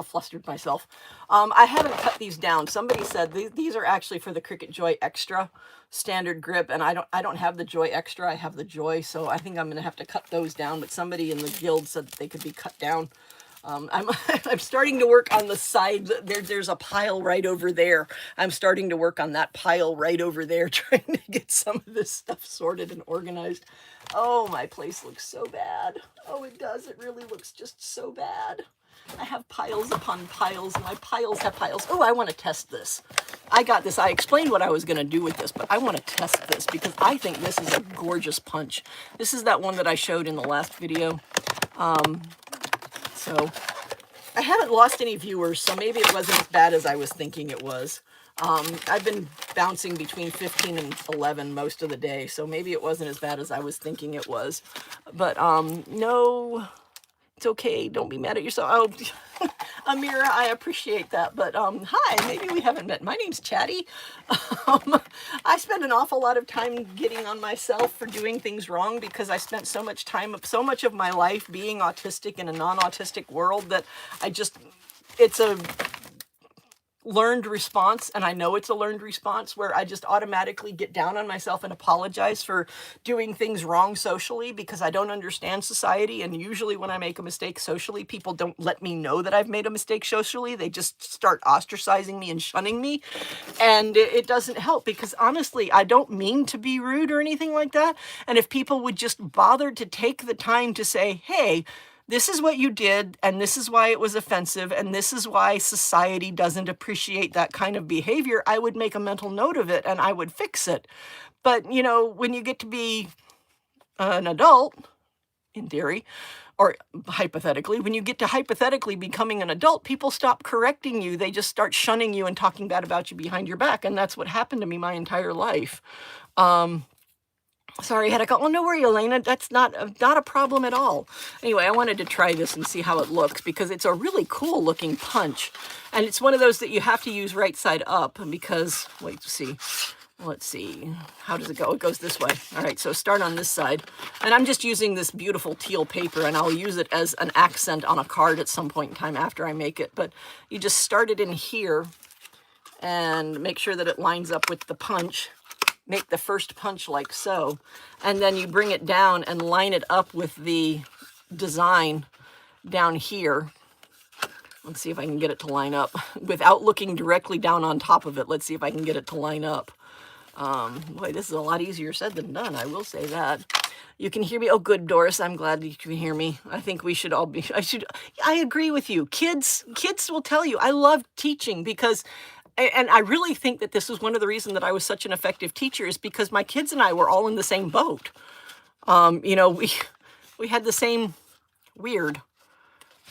flustered myself. I haven't cut these down. Somebody said these are actually for the Cricut Joy Extra standard grip, and I don't have the Joy Extra. I have the Joy, so I think I'm going to have to cut those down. But somebody in the guild said that they could be cut down. I'm starting to work on the side. There's a pile right over there. I'm starting to work on that pile right over there, trying to get some of this stuff sorted and organized. Oh, my place looks so bad. Oh, it does. It really looks just so bad. I have piles upon piles. My piles have piles. Oh, I want to test this. I got this. I explained what I was going to do with this, but I want to test this because I think this is a gorgeous punch. This is that one that I showed in the last video. So I haven't lost any viewers, so maybe it wasn't as bad as I was thinking it was. I've been bouncing between 15 and 11 most of the day, so maybe it wasn't as bad as I was thinking it was. But no, it's okay. Don't be mad at yourself. Oh, Amira, I appreciate that. But hi, maybe we haven't met. My name's Chatty. I spend an awful lot of time getting on myself for doing things wrong because I spent so much time, so much of my life being autistic in a non-autistic world that it's a learned response, and I know it's a learned response where I just automatically get down on myself and apologize for doing things wrong socially because I don't understand society. And usually when I make a mistake socially, people don't let me know that I've made a mistake socially. They just start ostracizing me and shunning me, and it doesn't help because honestly, I don't mean to be rude or anything like that. And if people would just bother to take the time to say, hey, this is what you did, and this is why it was offensive, and this is why society doesn't appreciate that kind of behavior, I would make a mental note of it, and I would fix it. But, you know, when you get to be an adult, in theory, or hypothetically, when you get to hypothetically becoming an adult, people stop correcting you. They just start shunning you and talking bad about you behind your back, and that's what happened to me my entire life. Sorry, had I got, well, no worry, Elena, that's not a problem at all. Anyway, I wanted to try this and see how it looks because it's a really cool looking punch. And it's one of those that you have to use right side up because, wait, let's see, how does it go? It goes this way. All right, so start on this side. And I'm just using this beautiful teal paper, and I'll use it as an accent on a card at some point in time after I make it. But you just start it in here and make sure that it lines up with the punch. Make the first punch like so, and then you bring it down and line it up with the design down here. Let's see if I can get it to line up without looking directly down on top of it. Let's see if I can get it to line up. Boy, this is a lot easier said than done, I will say that. You can hear me. Oh, good, Doris. I'm glad you can hear me. I think we should all be, I agree with you. Kids will tell you, I love teaching because, and I really think that this is one of the reasons that I was such an effective teacher is because my kids and I were all in the same boat. You know, we had the same weird.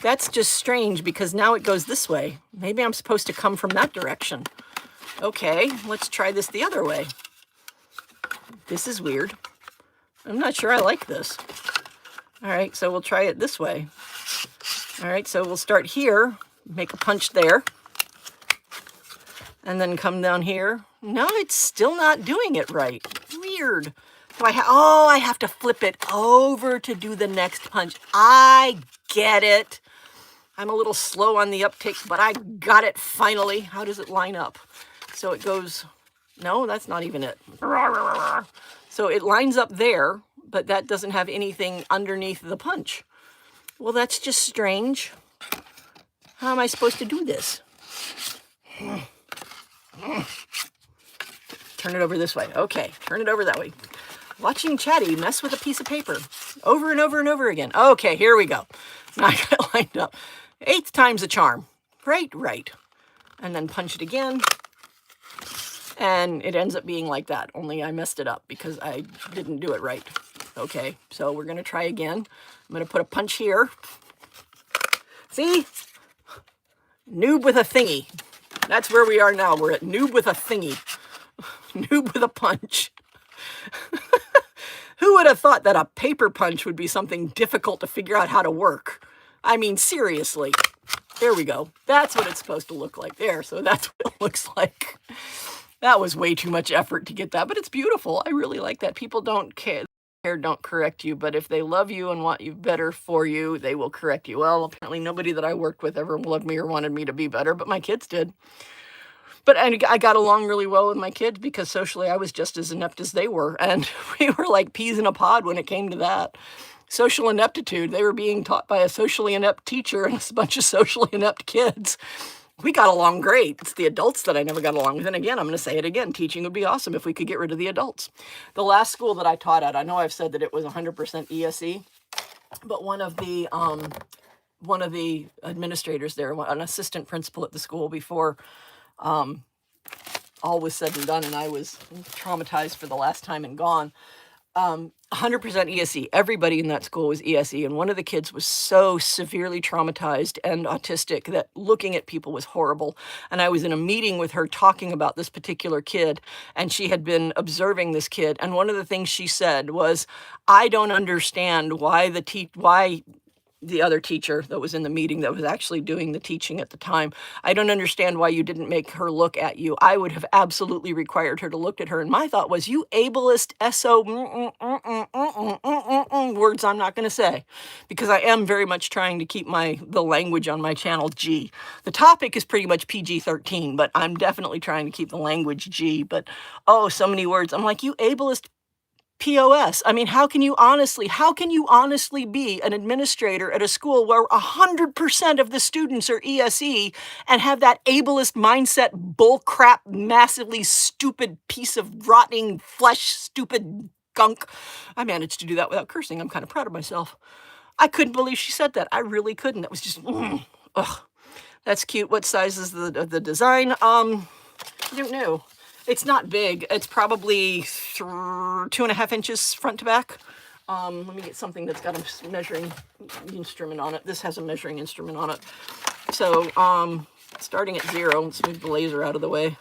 That's just strange because now it goes this way. Maybe I'm supposed to come from that direction. Okay, let's try this the other way. This is weird. I'm not sure I like this. All right, so we'll try it this way. All right, so we'll start here, make a punch there, and then come down here. No, it's still not doing it right. Weird. So I have to flip it over to do the next punch. I get it. I'm a little slow on the uptake, but I got it finally. How does it line up? So it goes, no, that's not even it. So it lines up there, but that doesn't have anything underneath the punch. Well, that's just strange. How am I supposed to do this? Turn it over this way. Okay, turn it over that way. Watching Chatty mess with a piece of paper over and over and over again. Okay, here we go. Now I got it lined up. 8th time's a charm. Right. And then punch it again. And it ends up being like that, only I messed it up because I didn't do it right. Okay, so we're gonna try again. I'm gonna put a punch here. See? Noob with a thingy. That's where we are now. We're at noob with a thingy. Noob with a punch. Who would have thought that a paper punch would be something difficult to figure out how to work? I mean, seriously. There we go. That's what it's supposed to look like there. So that's what it looks like. That was way too much effort to get that, but it's beautiful. I really like that. People don't care, don't correct you, but if they love you and want you better for you, they will correct you. Well, apparently nobody that I worked with ever loved me or wanted me to be better, but my kids did. But I got along really well with my kids because socially I was just as inept as they were. And we were like peas in a pod when it came to that. Social ineptitude. They were being taught by a socially inept teacher and a bunch of socially inept kids. We got along great. It's the adults that I never got along with. And again, I'm going to say it again. Teaching would be awesome if we could get rid of the adults. The last school that I taught at, I know I've said that it was 100% ESE, but one of the administrators there, an assistant principal at the school before all was said and done, and I was traumatized for the last time and gone. 100% ESE. Everybody in that school was ESE, and one of the kids was so severely traumatized and autistic that looking at people was horrible. And I was in a meeting with her talking about this particular kid, and she had been observing this kid. And one of the things she said was, "I don't understand why the other teacher that was in the meeting that was actually doing the teaching at the time, I don't understand why you didn't make her look at you. I would have absolutely required her to look at her." And my thought was, you ableist words I'm not going to say, because I am very much trying to keep the language on my channel G. The topic is pretty much PG-13, but I'm definitely trying to keep the language G. But oh, so many words. I'm like, you ableist POS. I mean, how can you honestly be an administrator at a school where 100% of the students are ESE and have that ableist mindset, bullcrap, massively stupid piece of rotting flesh, stupid gunk? I managed to do that without cursing. I'm kind of proud of myself. I couldn't believe she said that. I really couldn't. That was just, ugh. That's cute. What size is the design? I don't know. It's not big. It's probably 2.5 inches front to back. Let me get something that's got a measuring instrument on it. This has a measuring instrument on it. So starting at 0, let's move the laser out of the way.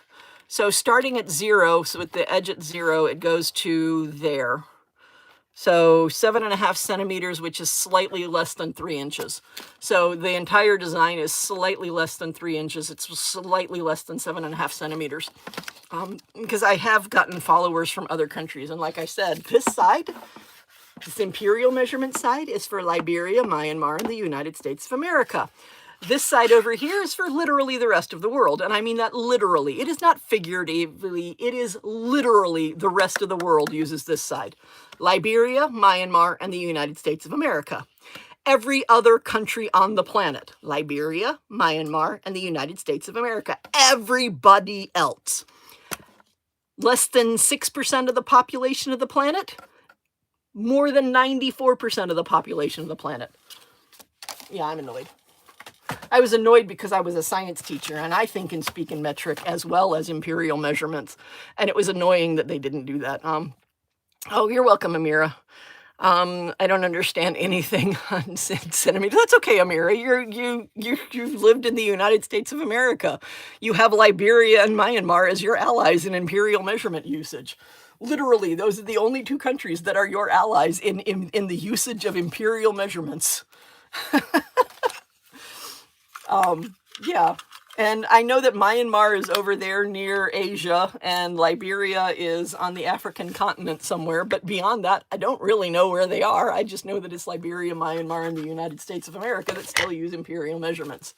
So starting at 0, so with the edge at 0, it goes to there. So 7.5 centimeters, which is slightly less than 3 inches. So the entire design is slightly less than 3 inches. It's slightly less than 7.5 centimeters. Because I have gotten followers from other countries. And like I said, this side, this imperial measurement side, is for Liberia, Myanmar, and the United States of America. This side over here is for literally the rest of the world. And I mean that literally. It is not figuratively. It is literally the rest of the world uses this side. Liberia, Myanmar, and the United States of America. Every other country on the planet. Liberia, Myanmar, and the United States of America. Everybody else. Less than 6% of the population of the planet. More than 94% of the population of the planet. Yeah, I'm annoyed. I was annoyed because I was a science teacher and I think and speak in metric as well as imperial measurements. And it was annoying that they didn't do that. Oh, you're welcome, Amira. I don't understand anything on centimeters. That's okay, Amira. You've lived in the United States of America. You have Liberia and Myanmar as your allies in imperial measurement usage. Literally, those are the only two countries that are your allies in the usage of imperial measurements. Yeah. And I know that Myanmar is over there near Asia and Liberia is on the African continent somewhere. But beyond that, I don't really know where they are. I just know that it's Liberia, Myanmar, and the United States of America that still use imperial measurements.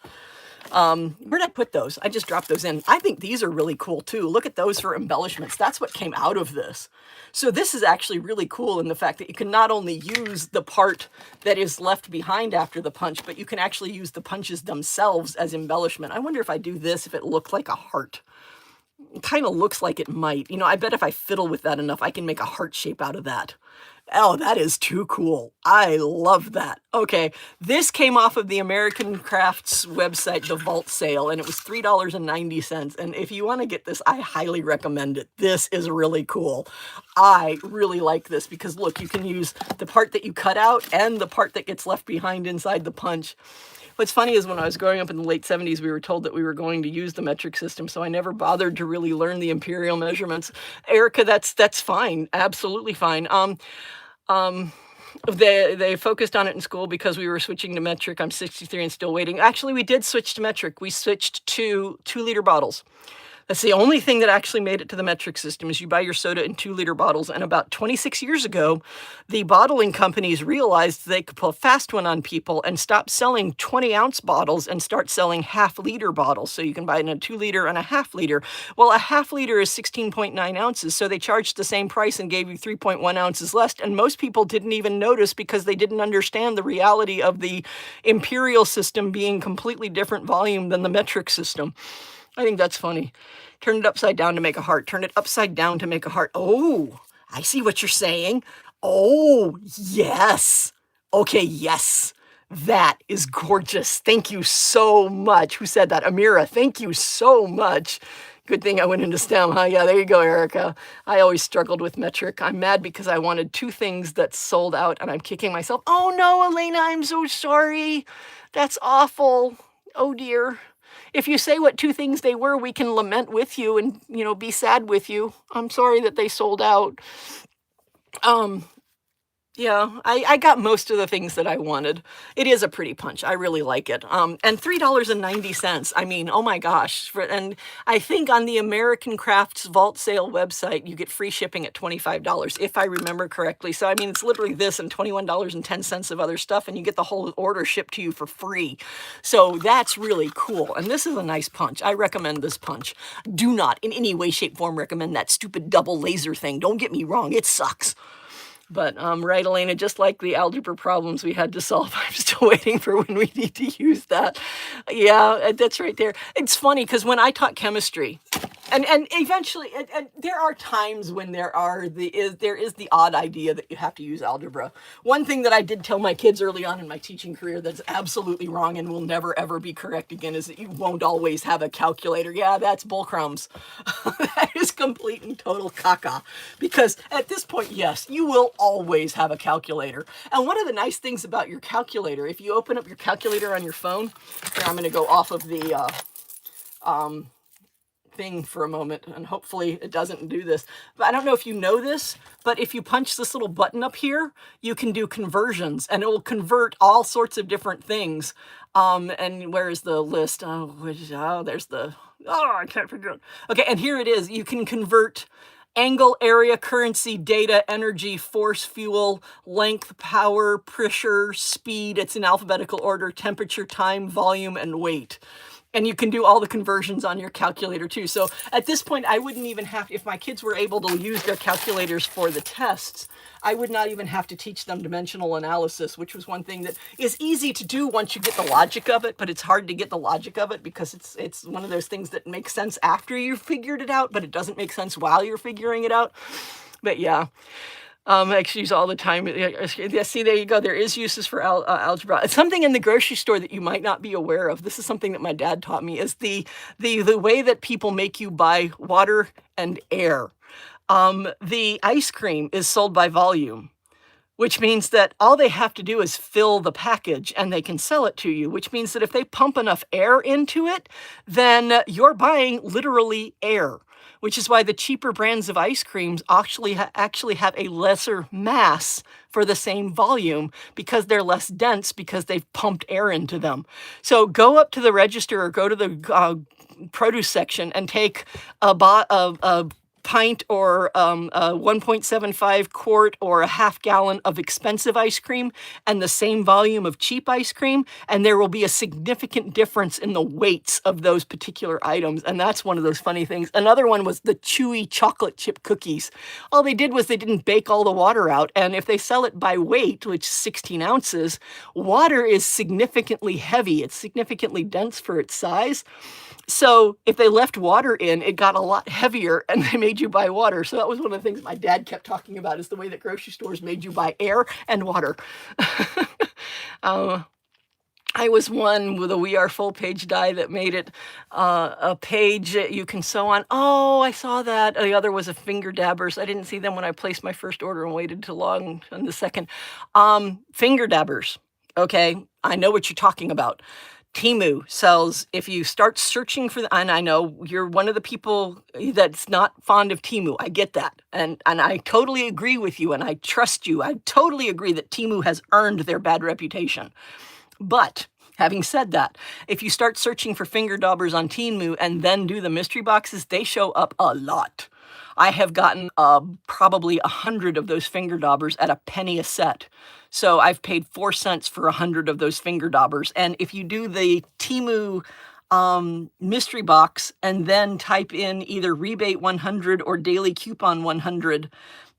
Where'd I put those? I just dropped those in. I think these are really cool too. Look at those for embellishments. That's what came out of this. So this is actually really cool in the fact that you can not only use the part that is left behind after the punch, but you can actually use the punches themselves as embellishment. I wonder if I do this, if it looked like a heart. It kind of looks like it might. You know, I bet if I fiddle with that enough, I can make a heart shape out of that. Oh, that is too cool. I love that. Okay, this came off of the American Crafts website, the Vault Sale, and it was $3.90. And if you want to get this, I highly recommend it. This is really cool. I really like this because, look, you can use the part that you cut out and the part that gets left behind inside the punch. What's funny is when I was growing up in the late 70s, we were told that we were going to use the metric system, so I never bothered to really learn the imperial measurements. Erica, that's fine. Absolutely fine. They focused on it in school because we were switching to metric. I'm 63 and still waiting. Actually, we did switch to metric. We switched to 2-liter bottles. That's the only thing that actually made it to the metric system is you buy your soda in 2-liter bottles. And about 26 years ago, the bottling companies realized they could pull a fast one on people and stop selling 20-ounce bottles and start selling half-liter bottles. So you can buy it in a 2-liter and a half-liter. Well, a half-liter is 16.9 ounces. So they charged the same price and gave you 3.1 ounces less. And most people didn't even notice because they didn't understand the reality of the imperial system being completely different volume than the metric system. I think that's funny. Turn it upside down to make a heart. Turn it upside down to make a heart. Oh, I see what you're saying. Oh, yes. Okay, yes. That is gorgeous. Thank you so much. Who said that? Amira, thank you so much. Good thing I went into STEM, huh? Yeah, there you go, Erica. I always struggled with metric. I'm mad because I wanted 2 things that sold out and I'm kicking myself. Oh no, Elena, I'm so sorry. That's awful. Oh dear. If you say what 2 things they were, we can lament with you and, you know, be sad with you. I'm sorry that they sold out. Yeah, I got most of the things that I wanted. It is a pretty punch. I really like it. And $3.90. I mean, oh my gosh. And I think on the American Crafts Vault Sale website, you get free shipping at $25, if I remember correctly. So, I mean, it's literally this and $21.10 of other stuff, and you get the whole order shipped to you for free. So that's really cool. And this is a nice punch. I recommend this punch. Do not in any way, shape, form recommend that stupid double laser thing. Don't get me wrong. It sucks. But right, Elena, just like the algebra problems we had to solve, I'm still waiting for when we need to use that. Yeah, that's right there. It's funny because when I taught chemistry, and eventually, and there are times when there is the odd idea that you have to use algebra. One thing that I did tell my kids early on in my teaching career that's absolutely wrong and will never ever be correct again is that you won't always have a calculator. Yeah, that's bullcrumbs. That is complete and total caca. Because at this point, yes, you will always have a calculator. And one of the nice things about your calculator, if you open up your calculator on your phone, here I'm going to go off of the thing for a moment, and hopefully it doesn't do this. But I don't know if you know this, but if you punch this little button up here, you can do conversions, and it will convert all sorts of different things. And where is the list? There's the, I can't figure it. Okay, and here it is. You can convert angle, area, currency, data, energy, force, fuel, length, power, pressure, speed. It's in alphabetical order, temperature, time, volume, and weight. And you can do all the conversions on your calculator too. So at this point, I wouldn't even have, if my kids were able to use their calculators for the tests, I would not even have to teach them dimensional analysis, which was one thing that is easy to do once you get the logic of it, but it's hard to get the logic of it because it's one of those things that makes sense after you've figured it out, but it doesn't make sense while you're figuring it out. But yeah. I actually use all the time. Yeah, see, there you go. There is uses for algebra. It's something in the grocery store that you might not be aware of. This is something that my dad taught me, is the way that people make you buy water and air. The ice cream is sold by volume. which means that all they have to do is fill the package and they can sell it to you, which means that if they pump enough air into it, then you're buying literally air, which is why the cheaper brands of ice creams actually have a lesser mass for the same volume because they're less dense because they've pumped air into them. So go up to the register or go to the produce section and take a pint or a 1.75 quart or a half gallon of expensive ice cream and the same volume of cheap ice cream, and there will be a significant difference in the weights of those particular items. And that's one of those funny things. Another one was the chewy chocolate chip cookies. All they did was they didn't bake all the water out, and if they sell it by weight, which is 16 ounces, water is significantly heavy. It's significantly dense for its size. So if they left water in, it got a lot heavier and they made you buy water. So that was one of the things my dad kept talking about, is the way that grocery stores made you buy air and water. I was one with a We Are Full page die that made it a page that you can sew on. Oh, I saw that. The other was a finger dabbers. I didn't see them when I placed my first order and waited too long on the second. Finger dabbers. Okay, I know what you're talking about. Temu sells, if you start searching for, and I know you're one of the people that's not fond of Temu. I get that. And I totally agree with you and I trust you. I totally agree that Temu has earned their bad reputation. But having said that, if you start searching for finger daubers on Temu and then do the mystery boxes, they show up a lot. I have gotten probably 100 of those finger daubers at a penny a set. So I've paid 4 cents for 100 of those finger daubers. And if you do the Temu mystery box and then type in either rebate 100 or daily coupon 100,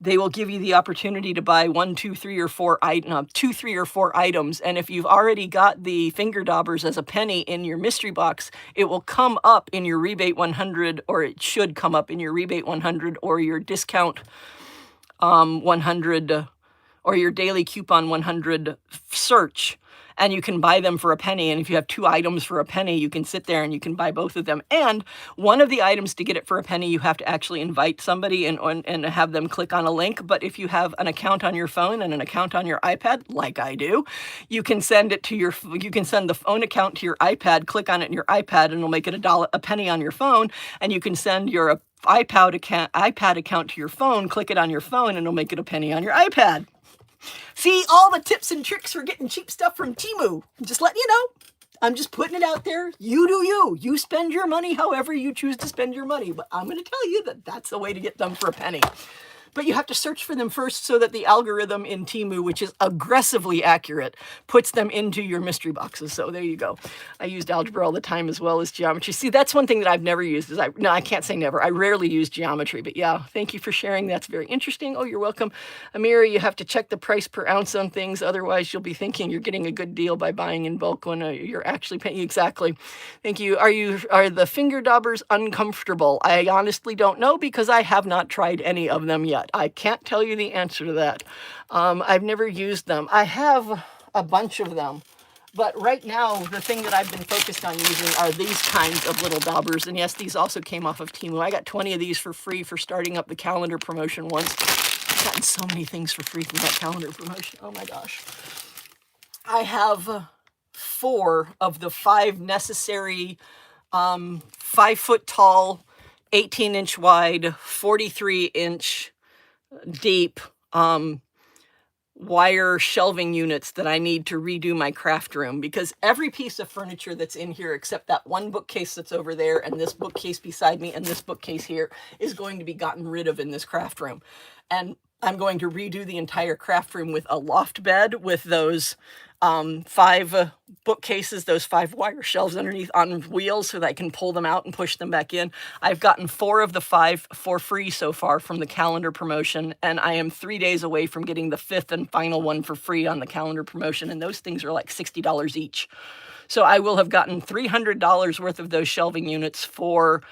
they will give you the opportunity to buy 1, 2, 3, or 4 items. And if you've already got the finger daubers as a penny in your mystery box, it will come up in your rebate 100, or it should come up in your rebate 100 or your discount 100 or your daily coupon 100 search. And you can buy them for a penny. And if you have 2 items for a penny, you can sit there and you can buy both of them. And one of the items, to get it for a penny, you have to actually invite somebody and have them click on a link. But if you have an account on your phone and an account on your iPad, like I do, you can send it to you can send the phone account to your iPad, click on it in your iPad, and it'll make it a penny on your phone. And you can send your iPad account to your phone, click it on your phone, and it'll make it a penny on your iPad. See, all the tips and tricks for getting cheap stuff from Temu. Just letting you know. I'm just putting it out there. You do you. You spend your money however you choose to spend your money. But I'm going to tell you that that's the way to get them for a penny. But you have to search for them first so that the algorithm in Temu, which is aggressively accurate, puts them into your mystery boxes. So there you go. I used algebra all the time as well as geometry. See, that's one thing that I've never used. I can't say never. I rarely use geometry. But yeah, thank you for sharing. That's very interesting. Oh, you're welcome. Amira, you have to check the price per ounce on things. Otherwise, you'll be thinking you're getting a good deal by buying in bulk when you're actually paying. Exactly. Thank you. Are the finger daubers uncomfortable? I honestly don't know because I have not tried any of them yet. I can't tell you the answer to that. I've never used them. I have a bunch of them, but right now the thing that I've been focused on using are these kinds of little daubers. And yes, these also came off of Temu. I got 20 of these for free for starting up the calendar promotion once. I've gotten so many things for free from that calendar promotion. Oh my gosh. I have 4 of the 5 necessary 5 foot tall, 18-inch wide, 43-inch deep wire shelving units that I need to redo my craft room, because every piece of furniture that's in here except that one bookcase that's over there and this bookcase beside me and this bookcase here is going to be gotten rid of in this craft room. And I'm going to redo the entire craft room with a loft bed with those 5 bookcases, those 5 wire shelves underneath on wheels so that I can pull them out and push them back in. I've gotten 4 of the 5 for free so far from the calendar promotion, and I am 3 days away from getting the 5th and final one for free on the calendar promotion, and those things are like $60 each. So I will have gotten $300 worth of those shelving units for...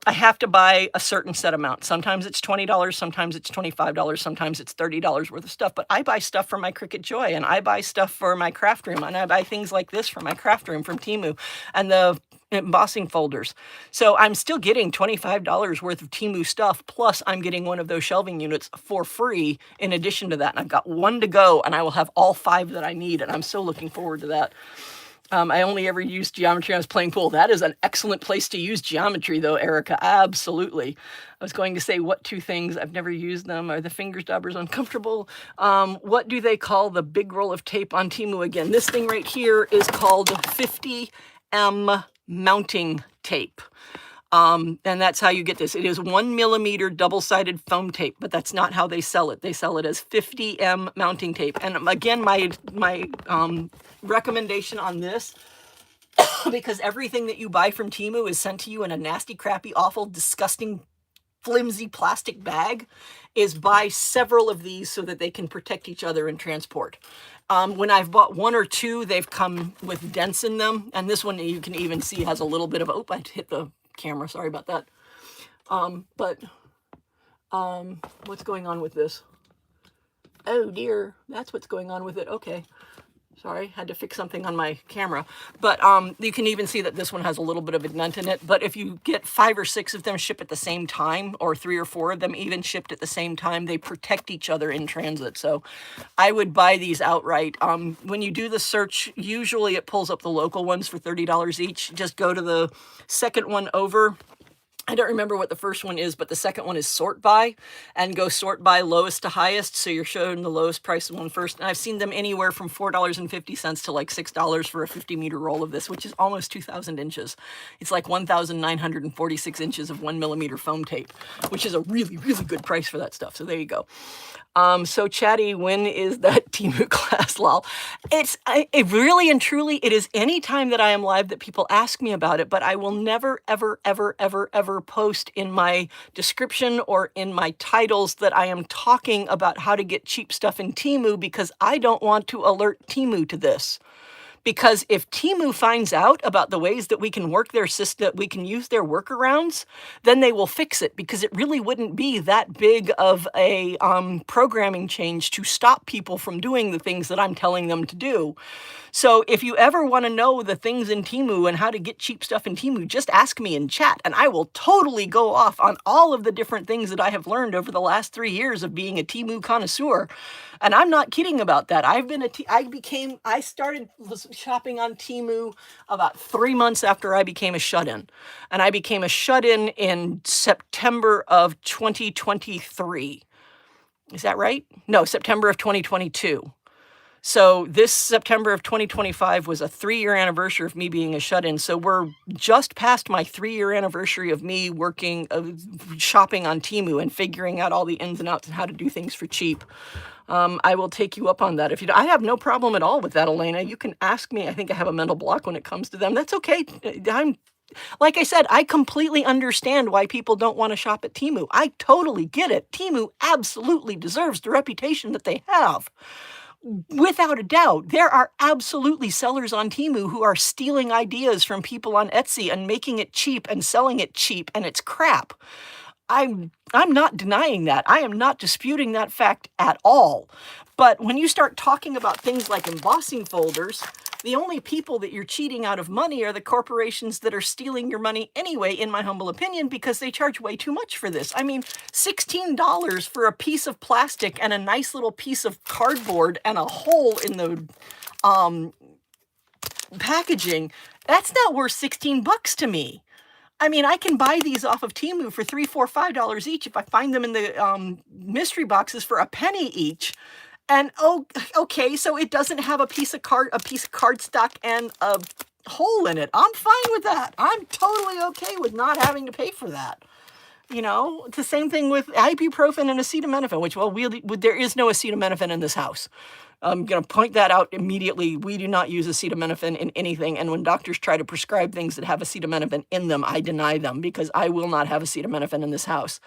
I have to buy a certain set amount. Sometimes it's $20, sometimes it's $25, sometimes it's $30 worth of stuff. But I buy stuff for my Cricut Joy, and I buy stuff for my craft room, and I buy things like this for my craft room from Temu. And the embossing folders. So I'm still getting $25 worth of Temu stuff, plus I'm getting one of those shelving units for free in addition to that. And I've got one to go, and I will have all 5 that I need, and I'm so looking forward to that. I only ever used geometry when I was playing pool. That is an excellent place to use geometry, though, Erica. Absolutely. I was going to say, what 2 things? I've never used them. Are the finger daubers uncomfortable? What do they call the big roll of tape on Temu again? This thing right here is called 50M mounting tape. And that's how you get this. It is 1 millimeter double-sided foam tape, but that's not how they sell it. They sell it as 50M mounting tape. And again, my recommendation on this, because everything that you buy from Temu is sent to you in a nasty, crappy, awful, disgusting, flimsy plastic bag, is buy several of these so that they can protect each other in transport. When I've bought 1 or 2, they've come with dents in them. And this one you can even see has a little bit of, oh, I hit the camera, sorry about that. What's going on with this? Oh dear, that's what's going on with it. Okay. Sorry, had to fix something on my camera. But you can even see that this one has a little bit of a dent in it. But if you get 5 or 6 of them shipped at the same time, or 3 or 4 of them even shipped at the same time, they protect each other in transit. So I would buy these outright. When you do the search, usually it pulls up the local ones for $30 each. Just go to the second one over. I don't remember what the first one is, but the second one is sort by, and go sort by lowest to highest. So you're showing the lowest price one first. And I've seen them anywhere from $4.50 to like $6 for a 50-meter roll of this, which is almost 2,000 inches. It's like 1,946 inches of 1 millimeter foam tape, which is a really, really good price for that stuff. So there you go. So Chatty, when is that Temu class, lol? It really and truly, it is any time that I am live that people ask me about it, but I will never, ever, ever, ever, ever post in my description or in my titles that I am talking about how to get cheap stuff in Temu, because I don't want to alert Temu to this. Because if Temu finds out about the ways that we can work their system, that we can use their workarounds, then they will fix it, because it really wouldn't be that big of a programming change to stop people from doing the things that I'm telling them to do. So if you ever want to know the things in Temu and how to get cheap stuff in Temu, just ask me in chat, and I will totally go off on all of the different things that I have learned over the last 3 years of being a Temu connoisseur. And I'm not kidding about that. I started shopping on Temu about 3 months after I became a shut-in. And I became a shut-in in September of 2023. Is that right? No, September of 2022. So this September of 2025 was a 3-year anniversary of me being a shut-in. So we're just past my 3-year anniversary of me shopping on Temu and figuring out all the ins and outs and how to do things for cheap. I will take you up on that. I have no problem at all with that, Elena. You can ask me. I think I have a mental block when it comes to them. That's okay. Like I said, I completely understand why people don't want to shop at Temu. I totally get it. Temu absolutely deserves the reputation that they have. Without a doubt, there are absolutely sellers on Temu who are stealing ideas from people on Etsy and making it cheap and selling it cheap, and it's crap. I'm not denying that. I am not disputing that fact at all. But when you start talking about things like embossing folders, the only people that you're cheating out of money are the corporations that are stealing your money anyway, in my humble opinion, because they charge way too much for this. I mean, $16 for a piece of plastic and a nice little piece of cardboard and a hole in the packaging, that's not worth 16 bucks to me. I mean, I can buy these off of Temu for $3, $4, $5 each if I find them in the mystery boxes for a penny each. And okay, so it doesn't have a piece of cardstock and a hole in it. I'm fine with that. I'm totally okay with not having to pay for that. You know, it's the same thing with ibuprofen and acetaminophen, which, well, there is no acetaminophen in this house. I'm going to point that out immediately. We do not use acetaminophen in anything. And when doctors try to prescribe things that have acetaminophen in them, I deny them, because I will not have acetaminophen in this house.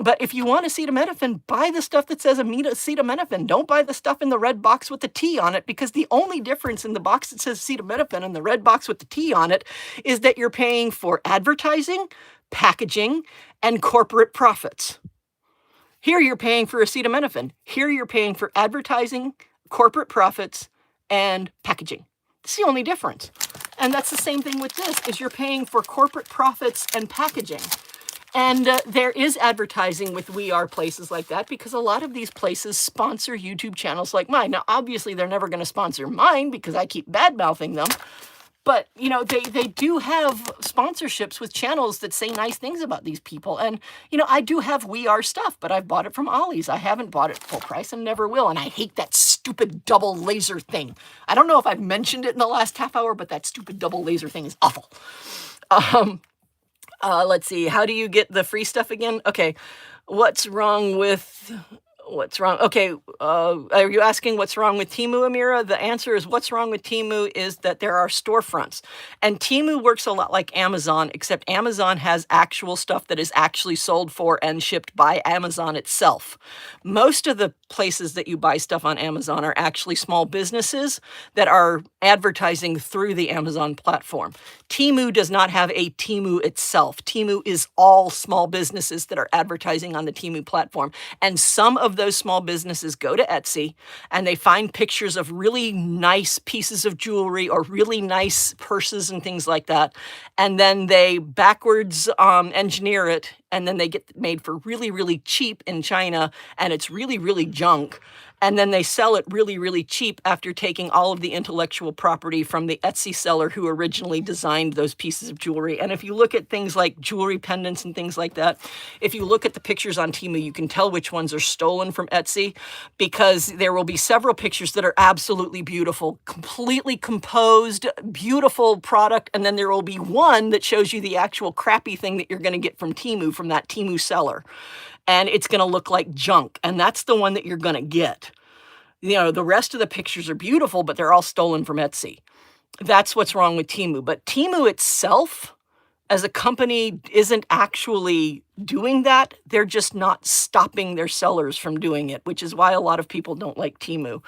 But if you want acetaminophen, buy the stuff that says acetaminophen. Don't buy the stuff in the red box with the T on it, because the only difference in the box that says acetaminophen and the red box with the T on it is that you're paying for advertising, packaging, and corporate profits. Here you're paying for acetaminophen. Here you're paying for advertising, corporate profits, and packaging. It's the only difference. And that's the same thing with this, is you're paying for corporate profits and packaging. And there is advertising with We Are places like that, because a lot of these places sponsor YouTube channels like mine. Now, obviously, they're never going to sponsor mine because I keep bad-mouthing them. But, you know, they do have sponsorships with channels that say nice things about these people. And, you know, I do have We Are stuff, but I've bought it from Ollie's. I haven't bought it full price and never will. And I hate that stupid double laser thing. I don't know if I've mentioned it in the last half hour, but that stupid double laser thing is awful. Let's see. How do you get the free stuff again? Okay. What's wrong? Okay. Are you asking what's wrong with Temu, Amira? The answer is what's wrong with Temu is that there are storefronts. And Temu works a lot like Amazon, except Amazon has actual stuff that is actually sold for and shipped by Amazon itself. Most of the places that you buy stuff on Amazon are actually small businesses that are advertising through the Amazon platform. Temu does not have a Temu itself. Temu is all small businesses that are advertising on the Temu platform. And some of those small businesses go to Etsy and they find pictures of really nice pieces of jewelry or really nice purses and things like that. And then they backwards engineer it, and then they get made for really, really cheap in China, and it's really, really junk. And then they sell it really, really cheap after taking all of the intellectual property from the Etsy seller who originally designed those pieces of jewelry. And if you look at things like jewelry pendants and things like that, if you look at the pictures on Temu, you can tell which ones are stolen from Etsy, because there will be several pictures that are absolutely beautiful, completely composed, beautiful product. And then there will be one that shows you the actual crappy thing that you're going to get from Temu, from that Temu seller. And it's going to look like junk. And that's the one that you're going to get. You know, the rest of the pictures are beautiful, but they're all stolen from Etsy. That's what's wrong with Temu. But Temu itself, as a company, isn't actually doing that. They're just not stopping their sellers from doing it, which is why a lot of people don't like Temu.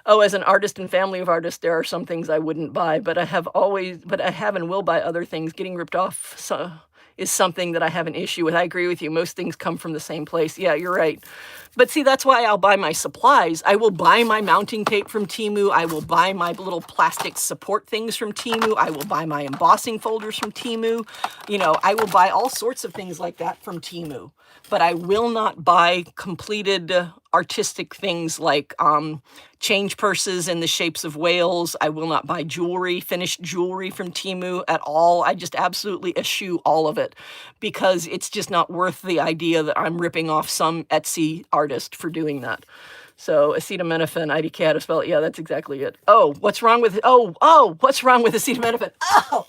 Oh, as an artist and family of artists, there are some things I wouldn't buy, but I have and will buy other things. Getting ripped off is something that I have an issue with. I agree with you. Most things come from the same place. Yeah, you're right. But see, that's why I'll buy my supplies. I will buy my mounting tape from Temu. I will buy my little plastic support things from Temu. I will buy my embossing folders from Temu. You know, I will buy all sorts of things like that from Temu. But I will not buy completed artistic things like change purses in the shapes of whales. I will not buy jewelry, finished jewelry from Temu at all. I just absolutely eschew all of it, because it's just not worth the idea that I'm ripping off some Etsy artist for doing that. So acetaminophen, IDK, how to spell it. Yeah, that's exactly it. Oh, what's wrong with what's wrong with acetaminophen? Oh,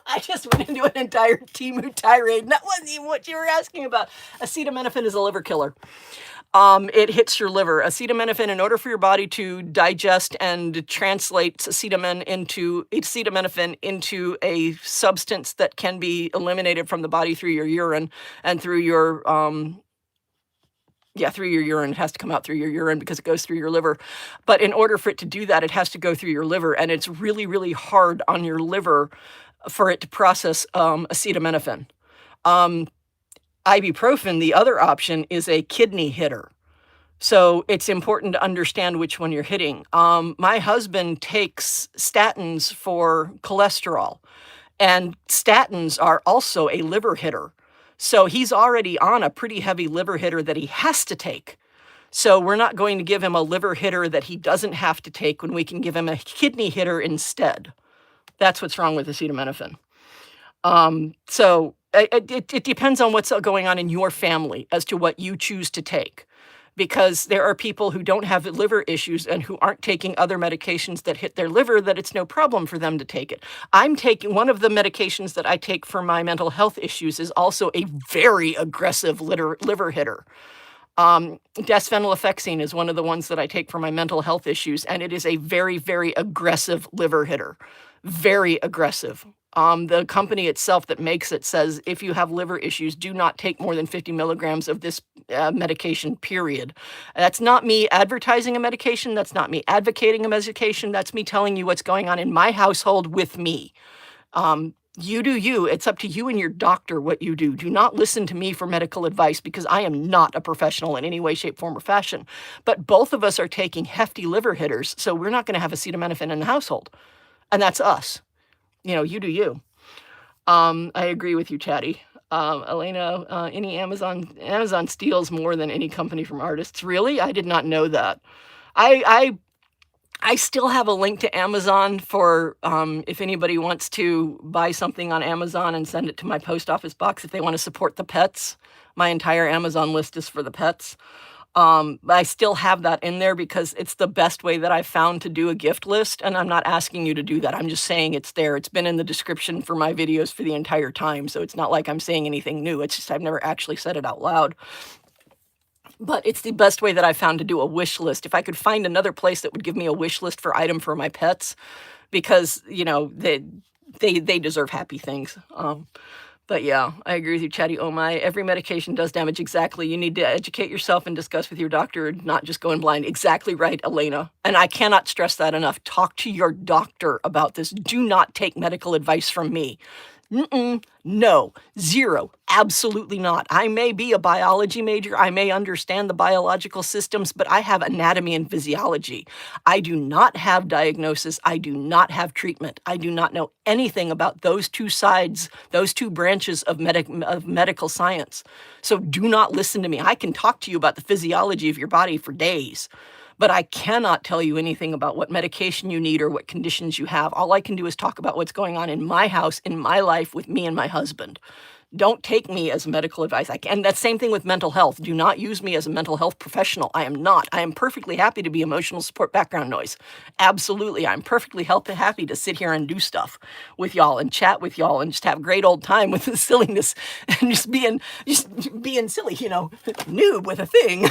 I just went into an entire Temu tirade. And that wasn't even what you were asking about. Acetaminophen is a liver killer. It hits your liver. Acetaminophen, in order for your body to digest and translate acetaminophen into a substance that can be eliminated from the body through your urine and through your through your urine. It has to come out through your urine because it goes through your liver. But in order for it to do that, it has to go through your liver, and it's really, really hard on your liver for it to process acetaminophen. Ibuprofen, the other option, is a kidney hitter. So it's important to understand which one you're hitting. My husband takes statins for cholesterol, and statins are also a liver hitter. So he's already on a pretty heavy liver hitter that he has to take. So we're not going to give him a liver hitter that he doesn't have to take when we can give him a kidney hitter instead. That's what's wrong with acetaminophen. So it depends on what's going on in your family as to what you choose to take, because there are people who don't have liver issues and who aren't taking other medications that hit their liver, that it's no problem for them to take it. I'm taking one of the medications that I take for my mental health issues is also a very aggressive liver hitter. Desvenlafaxine is one of the ones that I take for my mental health issues, and it is a very, very aggressive liver hitter. Very aggressive. The company itself that makes it says if you have liver issues, do not take more than 50 milligrams of this medication, period. That's not me advertising a medication. That's not me advocating a medication. That's me telling you what's going on in my household with me. You do you. It's up to you and your doctor what you do. Do not listen to me for medical advice, because I am not a professional in any way, shape, form, or fashion. But both of us are taking hefty liver hitters, so we're not going to have acetaminophen in the household. And that's us. you do you. I agree with you, Chatty. Elena, any Amazon steals more than any company from artists. Really? I did not know that. I still have a link to Amazon for if anybody wants to buy something on Amazon and send it to my post office box if they want to support the pets. My entire Amazon list is for the pets. I still have that in there because it's the best way that I've found to do a gift list. And I'm not asking you to do that. I'm just saying it's there. It's been in the description for my videos for the entire time. So it's not like I'm saying anything new. It's just I've never actually said it out loud. But it's the best way that I found to do a wish list. If I could find another place that would give me a wish list for item for my pets, because they deserve happy things. But yeah, I agree with you, Chatty. Oh my, every medication does damage. Exactly. You need to educate yourself and discuss with your doctor, not just go in blind. Exactly right, Elena. And I cannot stress that enough. Talk to your doctor about this. Do not take medical advice from me. No, zero, absolutely not. I may be a biology major. I may understand the biological systems, but I have anatomy and physiology. I do not have diagnosis. I do not have treatment. I do not know anything about those two sides, those two branches of medical science. So do not listen to me. I can talk to you about the physiology of your body for days, but I cannot tell you anything about what medication you need or what conditions you have. All I can do is talk about what's going on in my house, in my life, with me and my husband. Don't take me as medical advice. And that same thing with mental health. Do not use me as a mental health professional. I am not. I am perfectly happy to be emotional support background noise. Absolutely. I'm perfectly happy to sit here and do stuff with y'all and chat with y'all and just have a great old time with the silliness and just being silly, noob with a thing.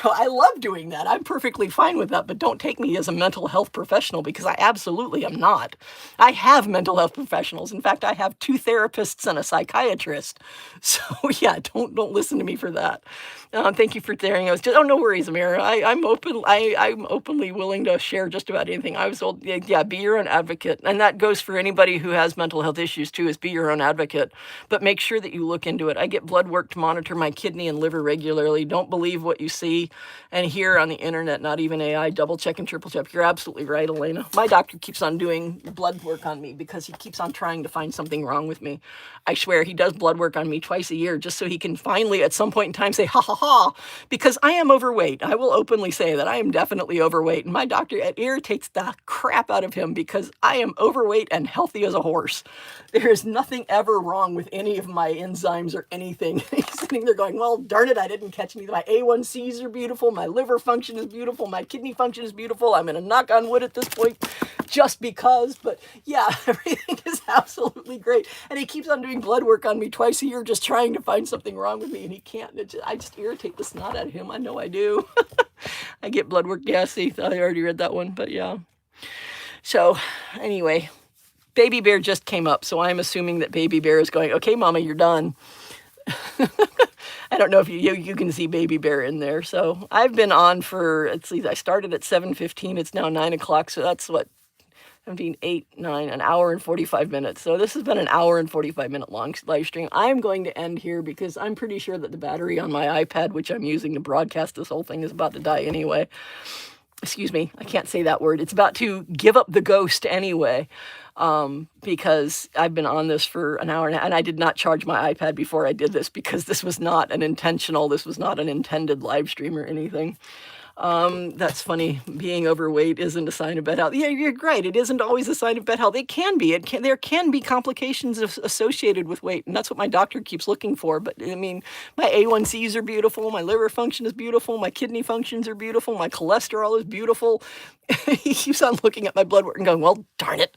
I love doing that. I'm perfectly fine with that, but don't take me as a mental health professional because I absolutely am not. I have mental health professionals. In fact, I have 2 therapists and a psychiatrist. So yeah, don't listen to me for that. Thank you for sharing. No worries, Amira. I'm openly willing to share just about anything. I was told, yeah, be your own advocate. And that goes for anybody who has mental health issues too, is be your own advocate. But make sure that you look into it. I get blood work to monitor my kidney and liver regularly. Don't believe what you see and hear on the internet, not even AI. Double check and triple check. You're absolutely right, Elena. My doctor keeps on doing blood work on me because he keeps on trying to find something wrong with me. I swear he does blood work on me twice a year just so he can finally at some point in time say, ha ha ha, because I am overweight. I will openly say that I am definitely overweight. And my doctor, it irritates the crap out of him because I am overweight and healthy as a horse. There is nothing ever wrong with any of my enzymes or anything. He's sitting there going, well, darn it, I didn't catch anything. My A1Cs are beautiful. My liver function is beautiful. My kidney function is beautiful. I'm going to knock on wood at this point just because. But yeah, everything is absolutely great. And he keeps on doing blood work on me twice a year just trying to find something wrong with me. And he can't. I just irritate the snot out of him. I know I do. I get blood work. Yeah, see, I already read that one. But yeah. So anyway, Baby Bear just came up. So I'm assuming that Baby Bear is going, okay, Mama, you're done. I don't know if you can see Baby Bear in there. So I've been on for, let's see, I started at 7:15. It's now 9 o'clock. So that's what, 17, 8, 9, an hour and 45 minutes. So this has been an hour and 45-minute long live stream. I'm going to end here because I'm pretty sure that the battery on my iPad, which I'm using to broadcast this whole thing, is about to die anyway. Excuse me, I can't say that word. It's about to give up the ghost anyway, because I've been on this for an hour and I did not charge my iPad before I did this because this was not an intended live stream or anything. That's funny. Being overweight isn't a sign of bad health. Yeah, you're right. It isn't always a sign of bad health. It can be. There can be complications associated with weight, and that's what my doctor keeps looking for. But I mean, my A1Cs are beautiful. My liver function is beautiful. My kidney functions are beautiful. My cholesterol is beautiful. He keeps on looking at my blood work and going, well, darn it.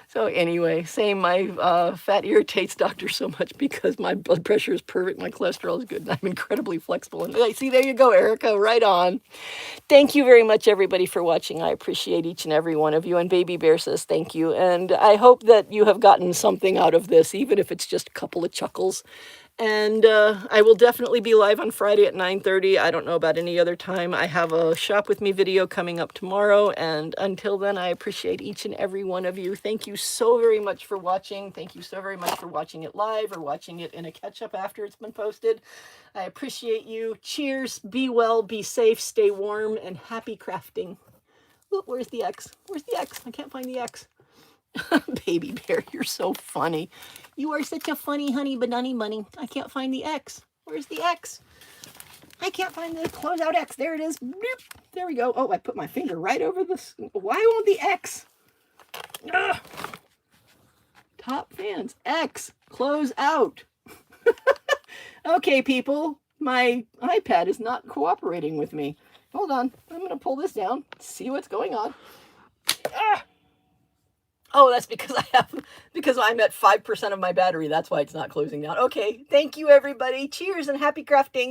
So anyway, my fat irritates doctor so much because my blood pressure is perfect, my cholesterol is good, and I'm incredibly flexible. And see, there you go, Erica, right on. Thank you very much, everybody, for watching. I appreciate each and every one of you. And Baby Bear says thank you. And I hope that you have gotten something out of this, even if it's just a couple of chuckles. And I will definitely be live on Friday at 9:30. I don't know about any other time. I have a Shop With Me video coming up tomorrow. And until then, I appreciate each and every one of you. Thank you so very much for watching. Thank you so very much for watching it live or watching it in a catch-up after it's been posted. I appreciate you. Cheers. Be well, be safe, stay warm, and happy crafting. Ooh, where's the X? Where's the X? I can't find the X. Baby bear, you're so funny. You are such a funny honey banana bunny. I can't find the X. Where's the X? I can't find the closeout X. There it is. Bloop. There we go. Oh, I put my finger right over this. Why won't the X? Ugh. Top fans. X. Close out. Okay, people. My iPad is not cooperating with me. Hold on. I'm going to pull this down. See what's going on. Ah! Oh, that's because I'm at 5% of my battery. That's why it's not closing down. Okay. Thank you, everybody. Cheers and happy crafting.